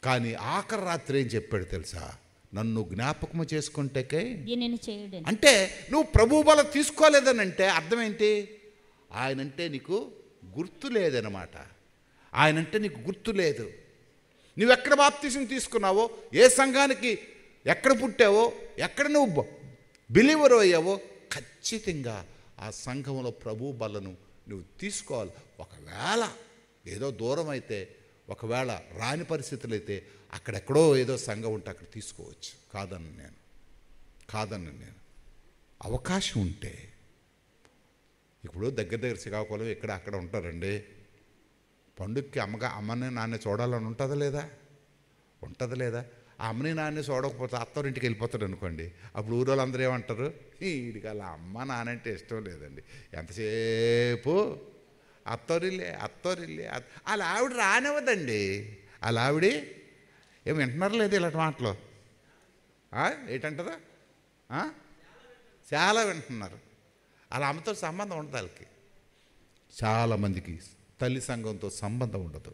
కానీ ఆఖరి రాత్రి ఏం చెప్పాడు తెలుసా? నన్ను జ్ఞాపకము చేసుకుంటేకే అంటే నువ్వు ప్రభు బల తీసుకోలేదని అంటే అర్థం ఏంటి? ఆయనంటే నీకు గుర్తు లేదనమాట. ఆయనంటే నీకు గుర్తు లేదు. నువ్వెక్కడ బాప్తిసం తీసుకున్నావో, ఏ సంఘానికి ఎక్కడ పుట్టావో, ఎక్కడ నువ్వు బిలీవర్ అయ్యావో ఖచ్చితంగా ఆ సంఘంలో ప్రభు బలను నువ్వు తీసుకోవాలి. ఒకవేళ ఏదో దూరం అయితే, ఒకవేళ రాని పరిస్థితులు అయితే అక్కడెక్కడో ఏదో సంఘం ఉంటే అక్కడ తీసుకోవచ్చు. కాదన్న నేను అవకాశం ఉంటే. ఇప్పుడు దగ్గర శ్రీకాకుళం ఇక్కడ అక్కడ ఉంటారండి. పండుగకి అమ్మని నాన్న చూడాలని ఉంటుందా లేదా? ఆ అమ్మని నాన్న చూడకపోతే అత్తవారింటికి వెళ్ళిపోతాడు అనుకోండి. అప్పుడు ఊరోళ్ళు అందరూ ఏమంటారు? వీడికి అలా అమ్మ నానంటే ఇష్టం లేదండి, ఎంతసేపు అత్తోరిల్లే. అలా ఆవిడ రానివ్వదండి. అలా ఆవిడ ఏమి వింటున్నారు లేదు ఇలాంటి మాటలు? ఏంటంటారా? చాలా వింటున్నారు. అలా అమ్మతో సంబంధం ఉండదు. వాళ్ళకి చాలామందికి తల్లి సంఘంతో సంబంధం ఉండదు,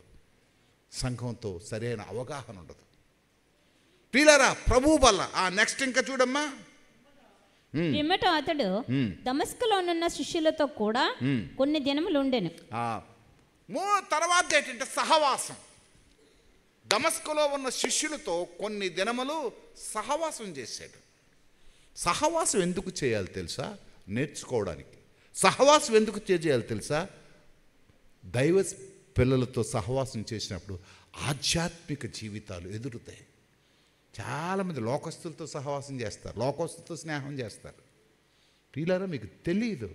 సంఘంతో సరైన అవగాహన ఉండదు. ప్రియులారా, ప్రభు వల్ల నెక్స్ట్ ఇంకా చూడమ్మా. పిమ్మట అతడు దమస్కులోనున్న శిష్యులతో కూడా కొన్ని దినములు ఉండెను. తర్వాత ఏంటంటే సహవాసం. దమస్కులో ఉన్న శిష్యులతో కొన్ని దినములు సహవాసం చేశాడు. సహవాసం ఎందుకు చేయాలి తెలుసా? నేర్చుకోవడానికి. సహవాసం ఎందుకు చేయాలి తెలుసా? దైవ పిల్లలతో సహవాసం చేసినప్పుడు ఆధ్యాత్మిక జీవితాలు ఎదురుతాయి. చాలామంది లోకస్తులతో సహవాసం చేస్తారు, లోకస్తులతో స్నేహం చేస్తారు. ప్రియులారా, మీకు తెలియదు,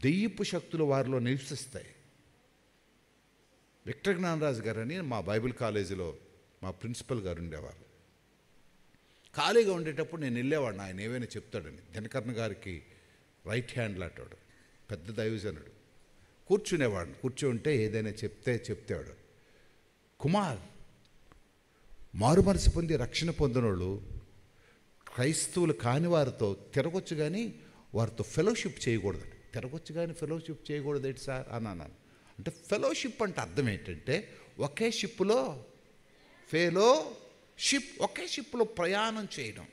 దెయ్యపు శక్తులు వారిలో నివసిస్తాయి. విక్టర్ జ్ఞానరాజు గారు అని మా బైబిల్ కాలేజీలో మా ప్రిన్సిపల్ గారు ఉండేవారు. ఖాళీగా ఉండేటప్పుడు నేను వెళ్ళేవాడిని, ఆయన ఏమైనా చెప్తాడని. దినకర్ణ గారికి రైట్ హ్యాండ్ లాంటాడు, పెద్ద దైవజనుడు. కూర్చునేవాడిని, కూర్చుంటే ఏదైనా చెప్తేవాడు. కుమార్, మారు మనసు పొంది రక్షణ పొందినోళ్ళు క్రైస్తవులు కాని వారితో తిరగొచ్చు కానీ వారితో ఫెలోషిప్ చేయకూడదు. తిరగొచ్చు కానీ ఫెలోషిప్ చేయకూడదు ఏంటి సార్ అని అన్నాను. అంటే ఫెలోషిప్ అంటే అర్థం ఏంటంటే ఒకే షిప్లో ఒకే షిప్లో ప్రయాణం చేయడం,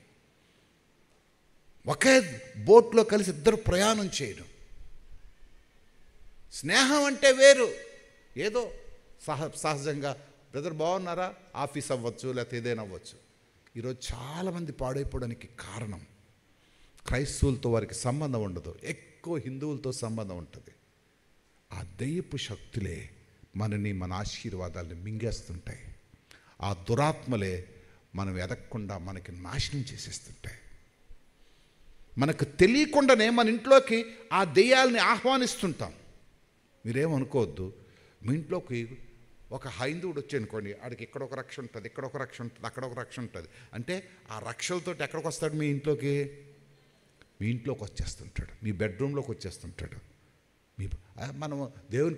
ఒకే బోట్లో కలిసి ఇద్దరు ప్రయాణం చేయడం. స్నేహం అంటే వేరు. ఏదో సహజంగా బ్రదర్ బాగున్నారా, ఆఫీస్ అవ్వచ్చు, లేకపోతే ఏదైనా అవ్వచ్చు. ఈరోజు చాలామంది పాడైపోవడానికి కారణం క్రైస్తవులతో వారికి సంబంధం ఉండదు, ఎక్కువ హిందువులతో సంబంధం ఉంటుంది. ఆ దయ్యపు శక్తులే మనని, మన ఆశీర్వాదాలను మింగేస్తుంటాయి. ఆ దురాత్మలే మనం ఎదగకుండా మనకి నాశనం చేసేస్తుంటాయి. మనకు తెలియకుండానే మన ఇంట్లోకి ఆ దెయ్యాలని ఆహ్వానిస్తుంటాం. మీరేమనుకోవద్దు, మీ ఇంట్లోకి ఒక హైందువుడు వచ్చానుకోండి, ఆడికి ఇక్కడ ఒక రక్ష ఉంటుంది, ఇక్కడ ఒక రక్ష ఉంటుంది, అక్కడ ఒక రక్ష ఉంటుంది. అంటే ఆ రక్షలతో ఎక్కడికి వస్తాడు? మీ ఇంట్లోకి వచ్చేస్తుంటాడు, మీ బెడ్రూమ్లోకి వచ్చేస్తుంటాడు. మనం దేవుని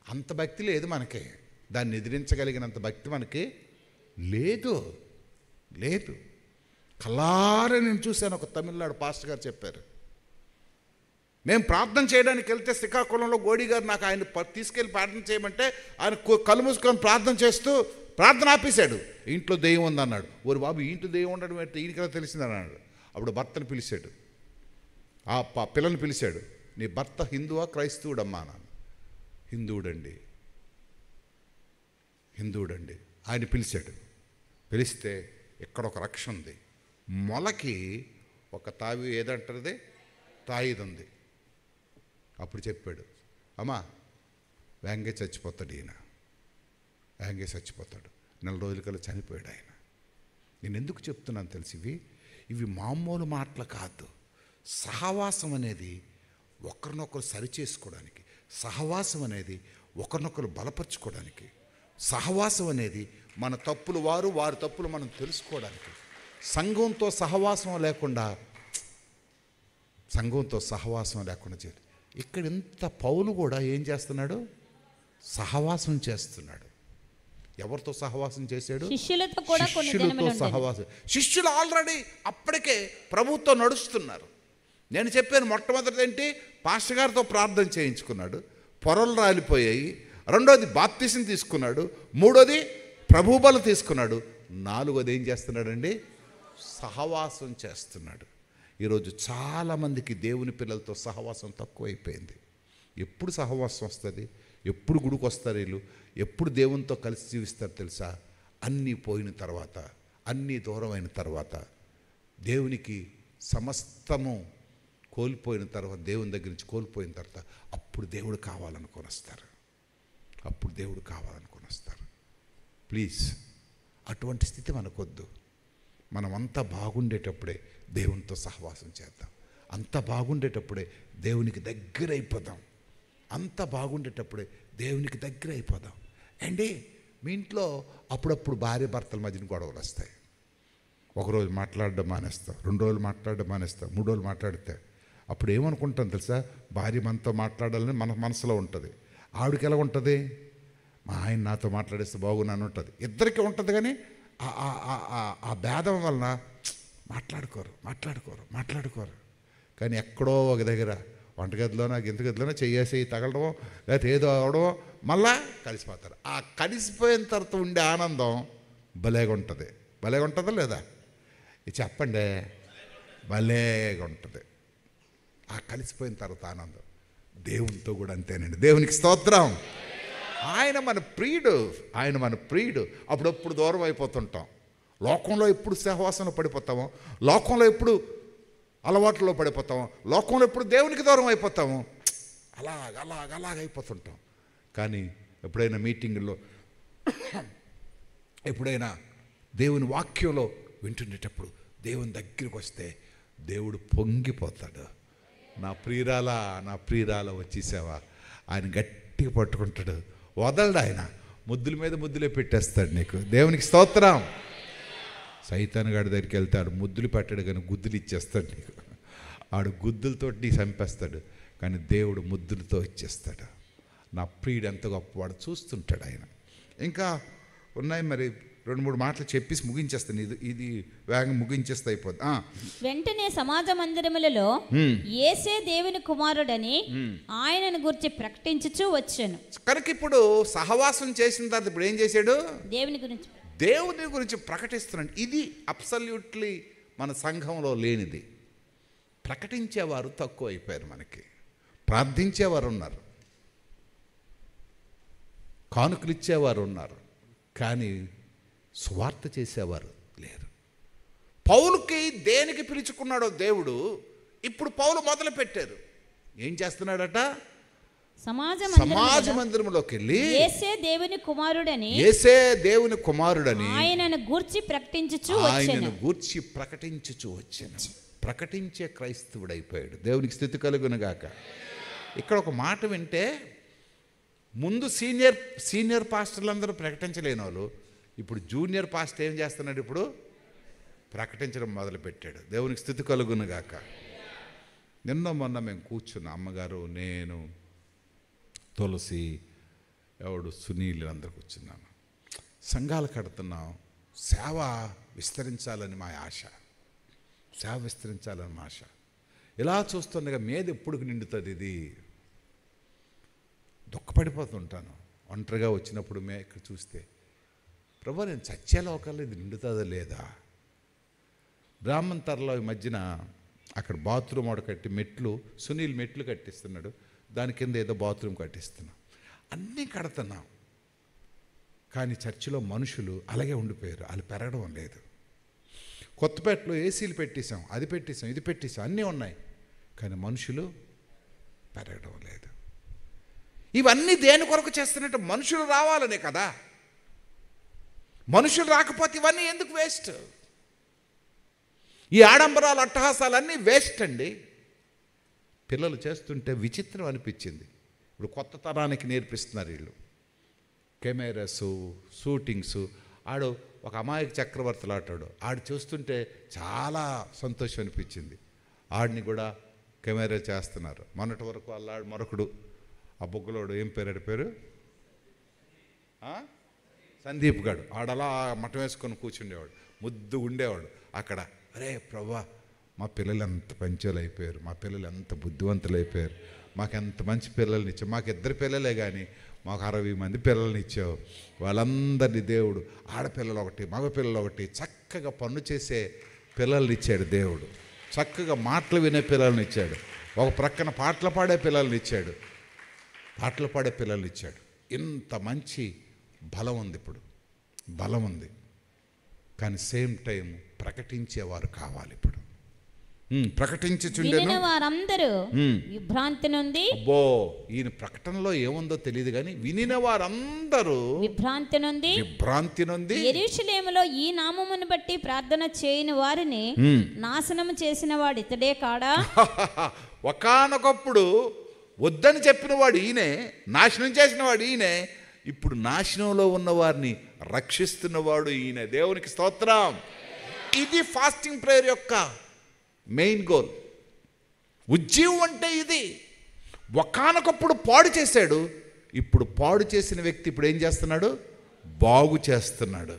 అంత భక్తి లేదు మనకి, దాన్ని ఎదిరించగలిగినంత భక్తి మనకి లేదు. కలారా నేను చూశాను, ఒక తమిళనాడు పాస్టర్ గారు చెప్పారు. మేము ప్రార్థన చేయడానికి వెళ్తే శ్రీకాకుళంలో గోడి గారు నాకు ఆయన తీసుకెళ్ళి ప్రార్థన చేయమంటే ఆయన కళ్ళు మూసుకొని ప్రార్థన చేస్తూ ప్రార్థన ఆపేశాడు. ఇంట్లో దెయ్యం ఉందన్నాడు. ఓరి బాబు, ఇంట్లో దెయ్యం ఉండడం అంటే ఈయనకలా తెలిసిందన్నాడు. అప్పుడు భర్తను పిలిచాడు, ఆ పిల్లని పిలిచాడు. నీ భర్త హిందువా క్రైస్తవుడమ్మా అన్నాను. హిందువుడండి. హిందువుడండి. ఆయన పిలిచాడు. పిలిస్తే ఇక్కడ ఒక రక్ష ఉంది, మొలకి ఒక తావి ఏదంటారు తాయిది ఉంది. అప్పుడు చెప్పాడు, అమ్మా వేంగే చచ్చిపోతాడు, ఈయన వేంగే చచ్చిపోతాడు. 4 రోజుల కల్లా చనిపోయాడు ఆయన. నేను ఎందుకు చెప్తున్నాను తెలిసి, ఇవి మామూలు మాటలు కాదు. సహవాసం అనేది ఒకరినొకరు సరిచేసుకోవడానికి, సహవాసం అనేది ఒకరినొకరు బలపరచుకోవడానికి, సహవాసం అనేది మన తప్పులు వారి తప్పులు మనం తెలుసుకోవడానికి. సంఘంతో సహవాసం లేకుండా చేయాలి. ఇక్కడ ఇంత పౌలు కూడా ఏం చేస్తున్నాడు? సహవాసం చేస్తున్నాడు. ఎవరితో సహవాసం చేశాడు? శిష్యులతో సహవాసం. శిష్యులు ఆల్రెడీ అప్పటికే ప్రభువుతో నడుస్తున్నారు. నేను చెప్పాను, మొట్టమొదటి ఏంటి? పాస్టర్ గారితో ప్రార్థన చేయించుకున్నాడు, పొరలు రాలిపోయాయి. 2వది బాప్తిసం తీసుకున్నాడు. 3వది ప్రభుబల తీసుకున్నాడు. 4వది ఏం చేస్తున్నాడండి? సహవాసం చేస్తున్నాడు. ఈరోజు చాలామందికి దేవుని పిల్లలతో సహవాసం తక్కువైపోయింది. ఎప్పుడు సహవాసం వస్తుంది? ఎప్పుడు గుడికి వస్తారు వీళ్ళు? ఎప్పుడు దేవునితో కలిసి జీవిస్తారు తెలుసా? అన్నీ పోయిన తర్వాత, అన్నీ దూరం అయిన తర్వాత, దేవునికి సమస్తము కోల్పోయిన తర్వాత, దేవుని దగ్గర నుంచి కోల్పోయిన తర్వాత అప్పుడు దేవుడు కావాలనుకొని వస్తారు. ప్లీజ్, అటువంటి స్థితి మనకొద్దు. మనం అంతా బాగుండేటప్పుడే దేవునితో సహవాసం చేద్దాం. అంత బాగుండేటప్పుడే దేవునికి దగ్గర అయిపోదాం. అండి, మీ ఇంట్లో అప్పుడప్పుడు భార్య భర్తల మధ్యన గొడవలు వస్తాయి. ఒకరోజు మాట్లాడడం మానేస్తాం, 2 రోజులు మాట్లాడడం మానేస్తాం, 3 రోజులు మాట్లాడితే అప్పుడు ఏమనుకుంటాం తెలుసా? భార్య మనతో మాట్లాడాలని మన మనసులో ఉంటుంది. ఆవిడకి ఎలా ఉంటుంది? మా ఆయన నాతో మాట్లాడేస్తే బాగున్నాను ఉంటుంది. ఇద్దరికీ ఉంటుంది. కానీ ఆ భేదం వలన మాట్లాడుకోరు. కానీ ఎక్కడో ఒక దగ్గర వంటగదిలోనో గింతగదిలోనో చెయ్యేసి తగలడమో లేకపోతే ఏదో అవడమో మళ్ళా కలిసిపోతారు. ఆ కలిసిపోయిన తర్వాత ఉండే ఆనందం భలేగా ఉంటుందా లేదా? ఇది చెప్పండి. భలేగా ఉంటుంది ఆ కలిసిపోయిన తర్వాత ఆనందం. దేవునితో కూడా అంతేనండి. దేవునికి స్తోత్రం. ఆయన మన ప్రియుడు. అప్పుడప్పుడు దూరం అయిపోతుంటాం. లోకంలో ఎప్పుడు సహవాసంలో పడిపోతామో, లోకంలో ఎప్పుడు అలవాట్లలో పడిపోతాము, లోకంలో ఎప్పుడు దేవునికి దూరం అయిపోతాము. అలాగైపోతుంటాం. కానీ ఎప్పుడైనా మీటింగుల్లో, ఎప్పుడైనా దేవుని వాక్యంలో వింటుండేటప్పుడు దేవుని దగ్గరికి వస్తే దేవుడు పొంగిపోతాడు. నా ప్రియురాల వచ్చేసావా? ఆయన గట్టిగా పట్టుకుంటాడు, వదలడు. ఆయన ముద్దుల మీద ముద్దులే పెట్టేస్తాడు నీకు. దేవునికి స్తోత్రం. సైతాన్ గాడి దగ్గరికి వెళ్తాడు, ముద్దులు పెట్టాడు కానీ గుద్దులు ఇచ్చేస్తాడు నీకు. ఆడు గుద్దులతో నీకు చంపేస్తాడు, కానీ దేవుడు ముద్దులతో ఇచ్చేస్తాడు. నా ప్రియుడు ఎంత గొప్పవాడు చూస్తుంటాడు ఆయన. ఇంకా ఉన్నాయి, మరి 2-3 మాటలు చెప్పేసి ముగించేస్తాను. ఇది వేగం ముగించేస్తే అయిపోద్ది. వెంటనే సమాజ మందిరములలో యేసే దేవుని కుమారుడని ఆయనను గురించి ప్రకటించుచూ వచ్చాను. కనుక ఇప్పుడు సహవాసం చేసిన తర్వాత ఇప్పుడు ఏం చేశాడు? దేవుని గురించి ప్రకటిస్తున్నాడు. ఇది అబ్సల్యూట్లీ మన సంఘంలో లేనిది. ప్రకటించేవారు తక్కువ అయిపోయారు. మనకి ప్రార్థించేవారు ఉన్నారు, కానుకలు ఇచ్చేవారు ఉన్నారు, కానీ సువార్త చేసేవారు లేరు. పౌలుకి దేనికి పిలుచుకున్నాడో దేవుడు, ఇప్పుడు పౌలు మొదలు పెట్టారు. ఏం చేస్తున్నాడట? సమాజ మందిరంలోకి వెళ్ళి యేసే దేవుని కుమారుడని ఆయనను గూర్చి ప్రకటించుచు వచ్చాను. ప్రకటించే క్రైస్తవుడు అయిపోయాడు. దేవునికి స్తుతి కలుగును గాక. ఇక్కడ ఒక మాట వింటే, ముందు సీనియర్ పాస్టర్లందరూ ప్రకటించలేని వాళ్ళు ఇప్పుడు జూనియర్ పాస్టర్ ఏం చేస్తున్నాడు? ఇప్పుడు ప్రకటించడం మొదలుపెట్టాడు. దేవునికి స్తుతి కలుగును గాక. మొన్న మేము కూర్చున్నాం, అమ్మగారు, నేను, తులసి, సునీల్ అందరూ కూర్చున్నాను. సంఘాలు కడుతున్నాం, సేవ విస్తరించాలని మా ఆశ. ఇలా చూస్తుండగా మీద ఎప్పుడు నిండుతుంది? ఇది దుఃఖపడిపోతుంటాను ఒంటరిగా వచ్చినప్పుడు. ఇక్కడ చూస్తే, ప్రభు నేను చచ్చేలోకల్లా ఇది నిండుతుందా లేదా? బ్రాహ్మణ్ తరలో ఈ మధ్యన అక్కడ బాత్రూమ్ ఒకటి కట్టి సునీల్ మెట్లు కట్టిస్తున్నాడు, దాని కింద ఏదో బాత్రూమ్ కట్టిస్తున్నాం. అన్నీ కడుతున్నాం. కానీ చర్చిలో మనుషులు అలాగే ఉండిపోయారు, వాళ్ళు పెరగడం లేదు. కొత్తపేటలో ఏసీలు పెట్టేశాం, అది పెట్టేశాం, ఇది పెట్టేశాం, అన్నీ ఉన్నాయి, కానీ మనుషులు పెరగడం లేదు. ఇవన్నీ దేని కొరకు చేస్తున్నట్టు? మనుషులు రావాలనే కదా. మనుషులు రాకపోతే ఇవన్నీ ఎందుకు వేస్ట్? ఈ ఆడంబరాలు అట్టహాసాలన్నీ వేస్ట్ అండి. పిల్లలు చేస్తుంటే విచిత్రం అనిపించింది. ఇప్పుడు కొత్త తరానికి నేర్పిస్తున్నారు వీళ్ళు, కెమెరాసు, షూటింగ్సు. ఆడు ఒక అమాయక చక్రవర్తులు ఆటాడు, ఆడు చూస్తుంటే చాలా సంతోషం అనిపించింది. ఆడిని కూడా కెమెరా చేస్తున్నారు. మొన్నటి వరకు అల్లాడు మరొకడు, ఆ బొగ్గలోడు ఏం పేరు సందీప్ గాడు, ఆడలా మఠం వేసుకొని కూర్చుండేవాడు, ముద్దు ఉండేవాడు అక్కడ. అరే ప్రభా, మా పిల్లలు ఎంత పంచోలు అయిపోయారు, మా పిల్లలు ఎంత బుద్ధివంతులు అయిపోయారు, మాకు ఎంత మంచి పిల్లల్ని ఇచ్చావు, మాకు 2 పిల్లలే కానీ మాకు 60 మంది పిల్లల్ని ఇచ్చావు. వాళ్ళందరినీ దేవుడు ఆడపిల్లలు ఒకటి, మగ పిల్లలు ఒకటి, చక్కగా పనులు చేసే పిల్లల్ని ఇచ్చాడు దేవుడు. చక్కగా మాటలు వినే పిల్లల్ని ఇచ్చాడు. ఒక ప్రక్కన పాటలు పాడే పిల్లల్ని ఇచ్చాడు, పాటలు పాడే పిల్లల్ని ఇచ్చాడు. ఇంత మంచి బలం ఉంది, ఇప్పుడు బలం ఉంది. కానీ సేమ్ టైం ప్రకటించేవారు కావాలి. ఇప్పుడు ప్రకటించుచుండెను వారందరూ విభ్రాంతి నుండి, అబ్బో ఈయన ప్రకటనలో ఏముందో తెలియదు కానీ వినిన వారందరూ విభ్రాంతి నుండి యెరూషలేములో ఈ నామమును బట్టి ప్రార్థన చేయని వారిని నాశనం చేసిన వాడు ఇతడే కాడా? ఒకానొకప్పుడు వద్దని చెప్పిన వాడు ఈయనే, నాశనం చేసిన వాడు ఈయనే, ఇప్పుడు నాశనంలో ఉన్న వారిని రక్షిస్తున్నవాడు ఈయన. దేవునికి స్తోత్రం. ఇది ఫాస్టింగ్ ప్రేయర్ యొక్క మెయిన్ గోల్. ఉజ్జీవం అంటే ఇది. ఒకానొకప్పుడు పాడు చేశాడు, ఇప్పుడు పాడు చేసిన వ్యక్తి ఇప్పుడు ఏం చేస్తున్నాడు? బాగు చేస్తున్నాడు.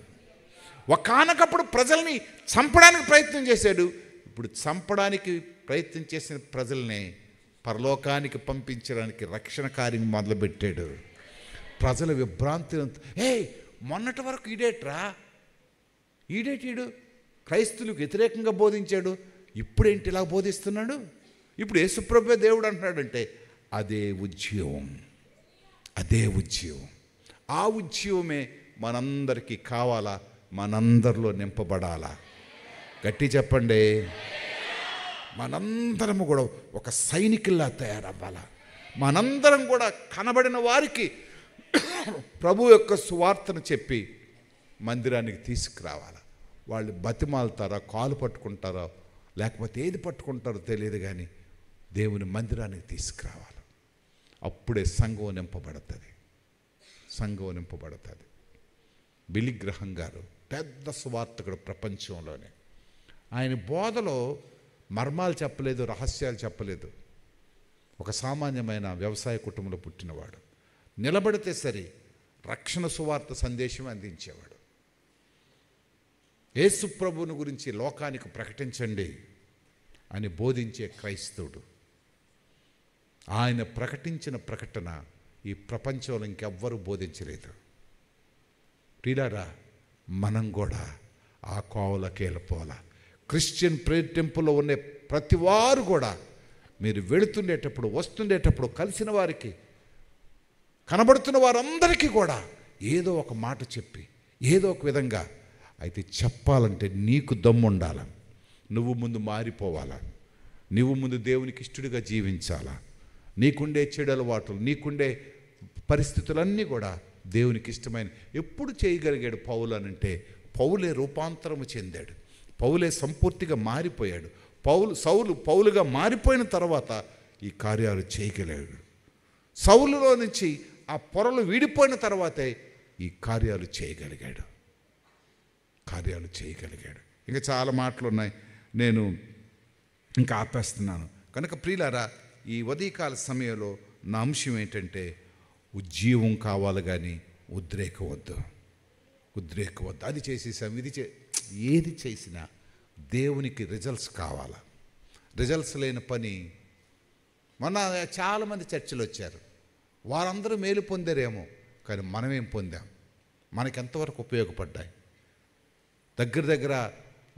ఒకానొకప్పుడు ప్రజల్ని చంపడానికి ప్రయత్నం చేశాడు, ఇప్పుడు చంపడానికి ప్రయత్నం చేసిన ప్రజల్ని పరలోకానికి పంపించడానికి రక్షణ కార్యం మొదలుపెట్టాడు. ప్రజల విభ్రాంతి, మొన్నటి వరకు ఈడేటీడు క్రైస్తువులకు వ్యతిరేకంగా బోధించాడు, ఇప్పుడేంటి ఇలా బోధిస్తున్నాడు? ఇప్పుడు యేసుప్రభువే దేవుడు అంటున్నాడంటే అదే ఉజ్జీవం, అదే ఉజ్జీవం. ఆ ఉజ్జీవమే మనందరికీ కావాలా, మనందరిలో నింపబడాలా? గట్టి చెప్పండి. మనందరము కూడా ఒక సైనికుల్లా తయారవ్వాలా. మనందరం కూడా కనబడిన వారికి ప్రభు యొక్క సువార్తను చెప్పి మందిరానికి తీసుకురావాలి. వాళ్ళు బతిమాలుతారా, కాలు పట్టుకుంటారా, లేకపోతే ఏది పట్టుకుంటారో తెలియదు, కానీ దేవుని మందిరానికి తీసుకురావాలి. అప్పుడే సంఘం నింపబడుతుంది, సంఘం నింపబడుతుంది. బిల్లీ గ్రహం గారు పెద్ద సువార్తకుడు ప్రపంచంలోనే. ఆయన బోధలో మర్మాలు చెప్పలేదు, రహస్యాలు చెప్పలేదు. ఒక సామాన్యమైన వ్యవసాయ కుటుంబంలో పుట్టినవాడు. నిలబడితే సరి రక్షణ సువార్త సందేశం అందించేవాడు. యేసు ప్రభువుని గురించి లోకానికి ప్రకటించండి అని బోధించే క్రైస్తవుడు. ఆయన ప్రకటించిన ప్రకటన ఈ ప్రపంచంలో ఇంకెవ్వరూ బోధించలేదు. ప్రియులారా, మనం కూడా ఆ కోవలకి వెళ్ళిపోవాలా. క్రిస్టియన్ ప్రేయర్ టెంపుల్లో ఉండే ప్రతి వారు కూడా మీరు వెళుతుండేటప్పుడు, వస్తుండేటప్పుడు, కలిసిన వారికి, కనబడుతున్న వారందరికీ కూడా ఏదో ఒక మాట చెప్పి, ఏదో ఒక విధంగా అయితే చెప్పాలంటే నీకు దమ్ము ఉండాలా. నువ్వు ముందు మారిపోవాలా, నువ్వు ముందు దేవునికి ఇష్టడిగా జీవించాలా. నీకుండే చెడు అలవాట్లు, నీకుండే పరిస్థితులన్నీ కూడా దేవునికి ఇష్టమైన. ఎప్పుడు చేయగలిగాడు పౌలు అనంటే, పౌలే రూపాంతరము చెందాడు, పౌలే సంపూర్తిగా మారిపోయాడు. పౌలుగా మారిపోయిన తర్వాత ఈ కార్యాలు చేయగలిగాడు. సౌలులో నుంచి ఆ పొరలు వీడిపోయిన తర్వాతే ఈ కార్యాలు చేయగలిగాడు. ఇంకా చాలా మాటలు ఉన్నాయి, నేను ఇంకా ఆపేస్తున్నాను. కనుక ప్రియులారా, ఈ ఉదయకాల సమయంలో నా అంశం ఏంటంటే, ఉజ్జీవం కావాలి కానీ ఉద్రేకం వద్దు. అది చేసేసాం, ఏది చేసినా దేవునికి రిజల్ట్స్ కావాలా. రిజల్ట్స్ లేని పని. మొన్న చాలామంది చర్చలు వచ్చారు, వారందరూ మేలు పొందారేమో, కానీ మనమేం పొందాం? మనకి ఎంతవరకు ఉపయోగపడ్డాయి? దగ్గర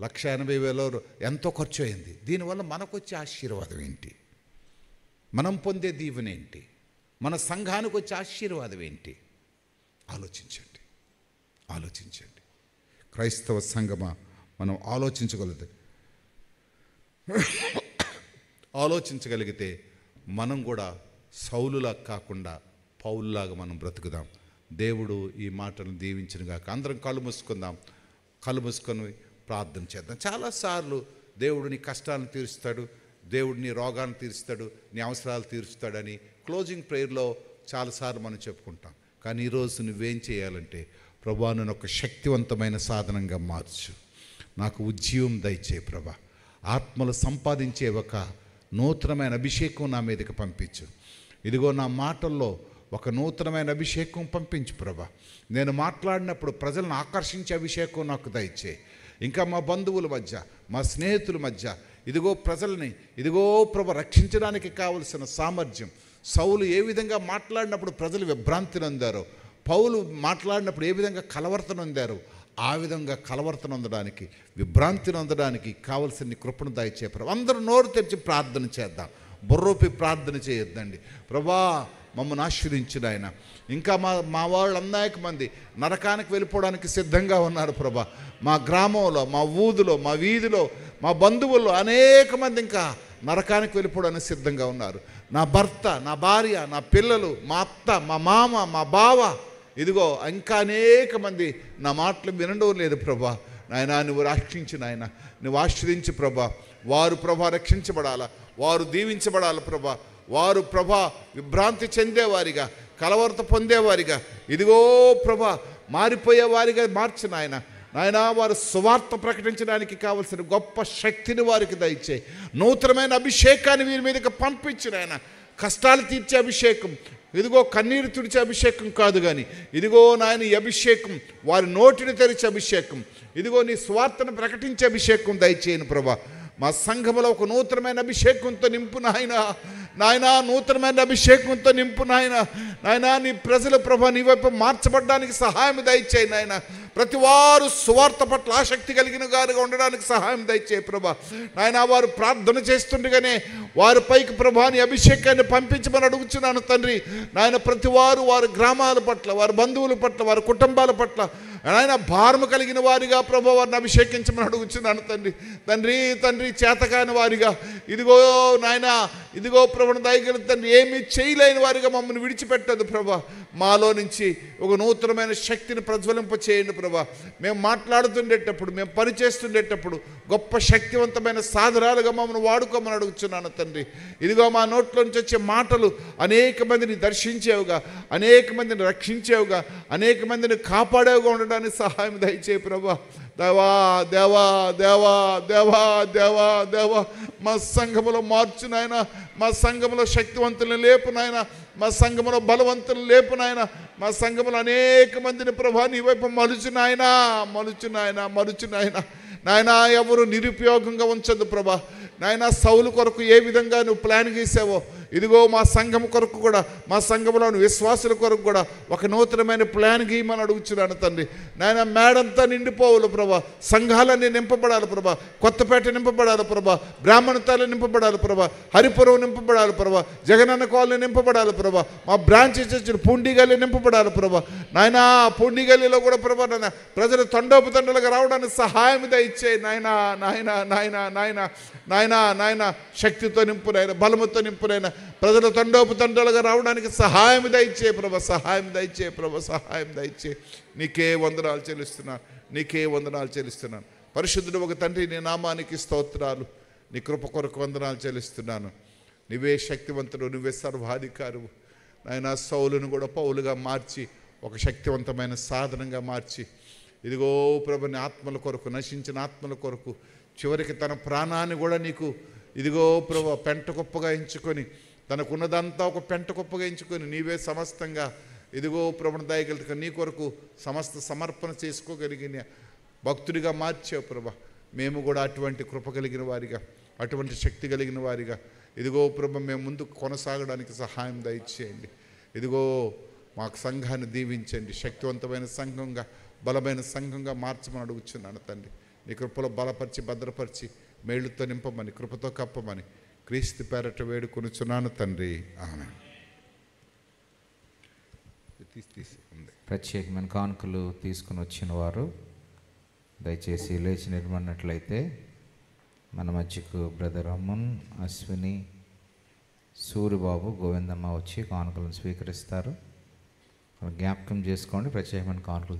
1,80,000 ఎంతో ఖర్చు అయింది. దీనివల్ల మనకు వచ్చే ఆశీర్వాదం ఏంటి? మనం పొందే దీవెన ఏంటి? మన సంఘానికి వచ్చే ఆశీర్వాదం ఏంటి? ఆలోచించండి. ఆలోచించండి. క్రైస్తవ సంఘమా, మనం ఆలోచించగలిగితే మనం కూడా సౌలులా కాకుండా పౌలులాగా మనం బ్రతుకుదాం. దేవుడు ఈ మాటలను దీవించునుగాక. అందరం కళ్ళు మూసుకుందాం. కళ్ళు మూసుకొని ప్రార్థన చేద్దాం. చాలాసార్లు దేవుడు నీ కష్టాలను తీరుస్తాడు, దేవుడు నీ రోగాన్ని తీరుస్తాడు, నీ అవసరాలు తీరుస్తాడని క్లోజింగ్ ప్రేయర్లో చాలాసార్లు మనం చెప్పుకుంటాం. కానీ ఈరోజు నువ్వేం చేయాలంటే, ప్రభువా నన్ను ఒక శక్తివంతమైన సాధనంగా మార్చు, నాకు ఉజ్జీవం దయచే ప్రభా, ఆత్మలు సంపాదించే ఒక నూతనమైన అభిషేకం నా మీదకి పంపించు. ఇదిగో నా మాటల్లో ఒక నూతనమైన అభిషేకం పంపించు ప్రభా. నేను మాట్లాడినప్పుడు ప్రజలను ఆకర్షించే అభిషేకం నాకు దయచే. ఇంకా మా బంధువుల మధ్య, మా స్నేహితుల మధ్య ఇదిగో ప్రజల్ని ఇదిగో ప్రభా రక్షించడానికి కావలసిన సామర్థ్యం. సౌలు ఏ విధంగా మాట్లాడినప్పుడు ప్రజలు విభ్రాంతి నొందారో, పౌలు మాట్లాడినప్పుడు ఏ విధంగా కలవరత నొందారో, ఆ విధంగా కలవరత నొందడానికి, విభ్రాంతి నొందడానికి కావలసిన కృపను దయచే ప్రభా. అందరూ నోరు తెరిచి ప్రార్థన చేద్దాం. బుర్రూపి ప్రార్థన చేయొద్దండి. ప్రభా మమ్మల్ని ఆశీర్వదించిన ఆయన. ఇంకా మా వాళ్ళు అనేక మంది నరకానికి వెళ్ళిపోవడానికి సిద్ధంగా ఉన్నారు ప్రభా. మా గ్రామంలో, మా ఊరిలో, మా వీధిలో, మా బంధువుల్లో అనేక మంది ఇంకా నరకానికి వెళ్ళిపోవడానికి సిద్ధంగా ఉన్నారు. నా భర్త, నా భార్య, నా పిల్లలు, మా అత్త, మా మామ, మా బావ, ఇదిగో ఇంకా అనేక మంది నా మాటలు వినడం లేదు ప్రభా. నాయనా నువ్వు రక్షించు నాయన, నువ్వు ఆశ్రయించు ప్రభా. వారు ప్రభా రక్షించబడాలా, వారు దీవించబడాలి ప్రభా. వారు ప్రభా విభ్రాంతి చెందేవారిగా, కలవరత పొందేవారిగా, ఇదిగో ప్రభా మారిపోయేవారిగా మార్చు నాయన. నాయనా వారు సువార్త ప్రకటించడానికి కావలసిన గొప్ప శక్తిని వారికి దయచే. నూతనమైన అభిషేకాన్ని వీరి మీదకి పంపించు నాయన. కష్టాలు తీర్చే అభిషేకం, ఇదిగో కన్నీరు తుడిచే అభిషేకం కాదు కానీ, ఇదిగో నాయన ఈ అభిషేకం వారి నోటిని తెరిచే అభిషేకం, ఇదిగో నీ స్వార్థను ప్రకటించే అభిషేకం దయచేయను ప్రభా. మా సంఘములో ఒక నూతనమైన అభిషేకంతో నింపు నాయన. నాయనా నూతనమైన అభిషేకంతో నింపు నాయన. నాయనా నీ ప్రజల ప్రభా నీ వైపు మార్చబడడానికి సహాయం దయచేయి నాయన. ప్రతి వారు సువార్త పట్ల ఆసక్తి కలిగిన గారుగా ఉండడానికి సహాయం దయచేయి ప్రభా. నాయన వారు ప్రార్థన చేస్తుండగానే వారి పైకి ప్రభా నీ అభిషేకాన్ని పంపించమని అడుగుతున్నాను తండ్రి. నాయన ప్రతి వారు వారి గ్రామాల పట్ల, వారి బంధువుల పట్ల, వారి కుటుంబాల పట్ల నాయన భారము కలిగిన వారిగా ప్రభా వారిని అభిషేకించమని అడుగుతున్నాను తండ్రి. తండ్రి తండ్రి చేతకాని వారిగా, ఇదిగో నాయన ఇదిగో ప్రభుని దయగల తండ్రి ఏమీ చేయలేని వారిగా మమ్మల్ని విడిచిపెట్టదు ప్రభా. మాలో నుంచి ఒక నూతనమైన శక్తిని ప్రజ్వలింప చేయండి ప్రభా. మేము మాట్లాడుతుండేటప్పుడు, మేము పనిచేస్తుండేటప్పుడు గొప్ప శక్తివంతమైన సాధనాలుగా మమ్మల్ని వాడుకోమని అడుగుతున్నాను తండ్రి. ఇదిగో మా నోట్లో నుంచి వచ్చే మాటలు అనేక మందిని దర్శించేవుగా, అనేక మందిని రక్షించేవుగా, అనేక మందిని కాపాడేవుగా ఉండడానికి సహాయం దయచే ప్రభా. దేవా దేవా దేవా దేవా దేవా దేవా మా సంఘములో మార్చు నాయన. మా సంఘములో శక్తివంతులను లేపు నాయన. మా సంఘములో బలవంతులను లేపు నాయన. మా సంఘములో అనేక మందిని ప్రభా నీ వైపు మలుచు నాయన, మలుచు నాయన, మలుచు నాయన. నాయన ఎవరు నిరుపయోగంగా ఉంచదు ప్రభా. నాయన సౌలు కొరకు ఏ విధంగా నువ్వు ప్లాన్ గీసావో, ఇదిగో మా సంఘం కొరకు కూడా, మా సంఘంలోని విశ్వాసుల కొరకు కూడా ఒక నూతనమైన ప్లాన్ గీయమని అడుగుతున్నాను తండ్రి. నాయన మేడంతా నిండిపోవాలి ప్రభా. సంఘాలన్నీ నింపబడాలి ప్రభా. కొత్తపేట నింపబడాలి ప్రభా. బ్రాహ్మణతాలు నింపబడాలి ప్రభా. హరిపురం నింపబడాలి ప్రభా. జగనన్న కాలనీ నింపబడాలి ప్రభా. మా బ్రాంచ్ చర్చిలు పూండిగల్లి నింపబడాలి ప్రభా. నాయన పూండిగల్లిలో కూడా ప్రభా నాయన ప్రజలు తండోపుతండలుగా రావడానికి సహాయం దయచే నాయన. నాయన నాయన నాయన నాయన నాయన శక్తితో నింపు నాయన, బలముతో నింపు నాయన. ప్రజలు తండోపుతండలుగా రావడానికి సహాయం దయచే ప్రభా. సహాయం దయచే ప్రభా. సహాయం దయచే. నీకే వందనాలు చెల్లిస్తున్నాను, నీకే వందనాలు చెల్లిస్తున్నాను. పరిశుద్ధుడు ఒక తండ్రి నీ నామానికి స్తోత్రాలు. నీ కృప కొరకు వందనాలు చెల్లిస్తున్నాను. నువ్వే శక్తివంతుడు, నువ్వే సర్వాధికారువు నాయన. సౌలును కూడా పౌలుగా మార్చి ఒక శక్తివంతమైన సాధనంగా మార్చి, ఇదిగో ప్రభుని ఆత్మల కొరకు, నశించిన ఆత్మల కొరకు, చివరికి తన ప్రాణాన్ని కూడా నీకు ఇదిగో ప్రభు పెంట కుప్పగా ఎంచుకొని, తనకున్నదంతా ఒక పెంట కుప్పగా ఎంచుకొని నీవే సమస్తంగా ఇదిగో ప్రభుని దయగలుగుతా నీ కొరకు సమస్త సమర్పణ చేసుకోగలిగిన భక్తుడిగా మార్చావు ప్రభా. మేము కూడా అటువంటి కృప కలిగిన వారిగా, అటువంటి శక్తి కలిగిన వారిగా ఇదిగో ప్రభు మేము ముందుకు కొనసాగడానికి సహాయం దయచేయండి. ఇదిగో మాకు సంఘాన్ని దీవించండి. శక్తివంతమైన సంఘంగా, బలమైన సంఘంగా మార్చమని అడుగుచున్నాను తండ్రి. నీ కృపలో బలపరిచి, భద్రపరిచి, మేళ్లతో నింపమని, కృపతో కప్పమని క్రీస్తు పేరట వేడుకొనుచున్నాను తండ్రి. ఆమేన్. తీసి ఉంది. ప్రత్యేకమైన కానుకలు తీసుకుని వచ్చిన వారు దయచేసి లేచి నిలబడినట్లయితే మన మధ్యకు బ్రదర్ అమ్మన్, అశ్విని, సూరిబాబు, గోవిందమ్మ వచ్చి కానుకలను స్వీకరిస్తారు. జ్ఞాపకం చేసుకోండి, ప్రత్యేకమైన కానుకలు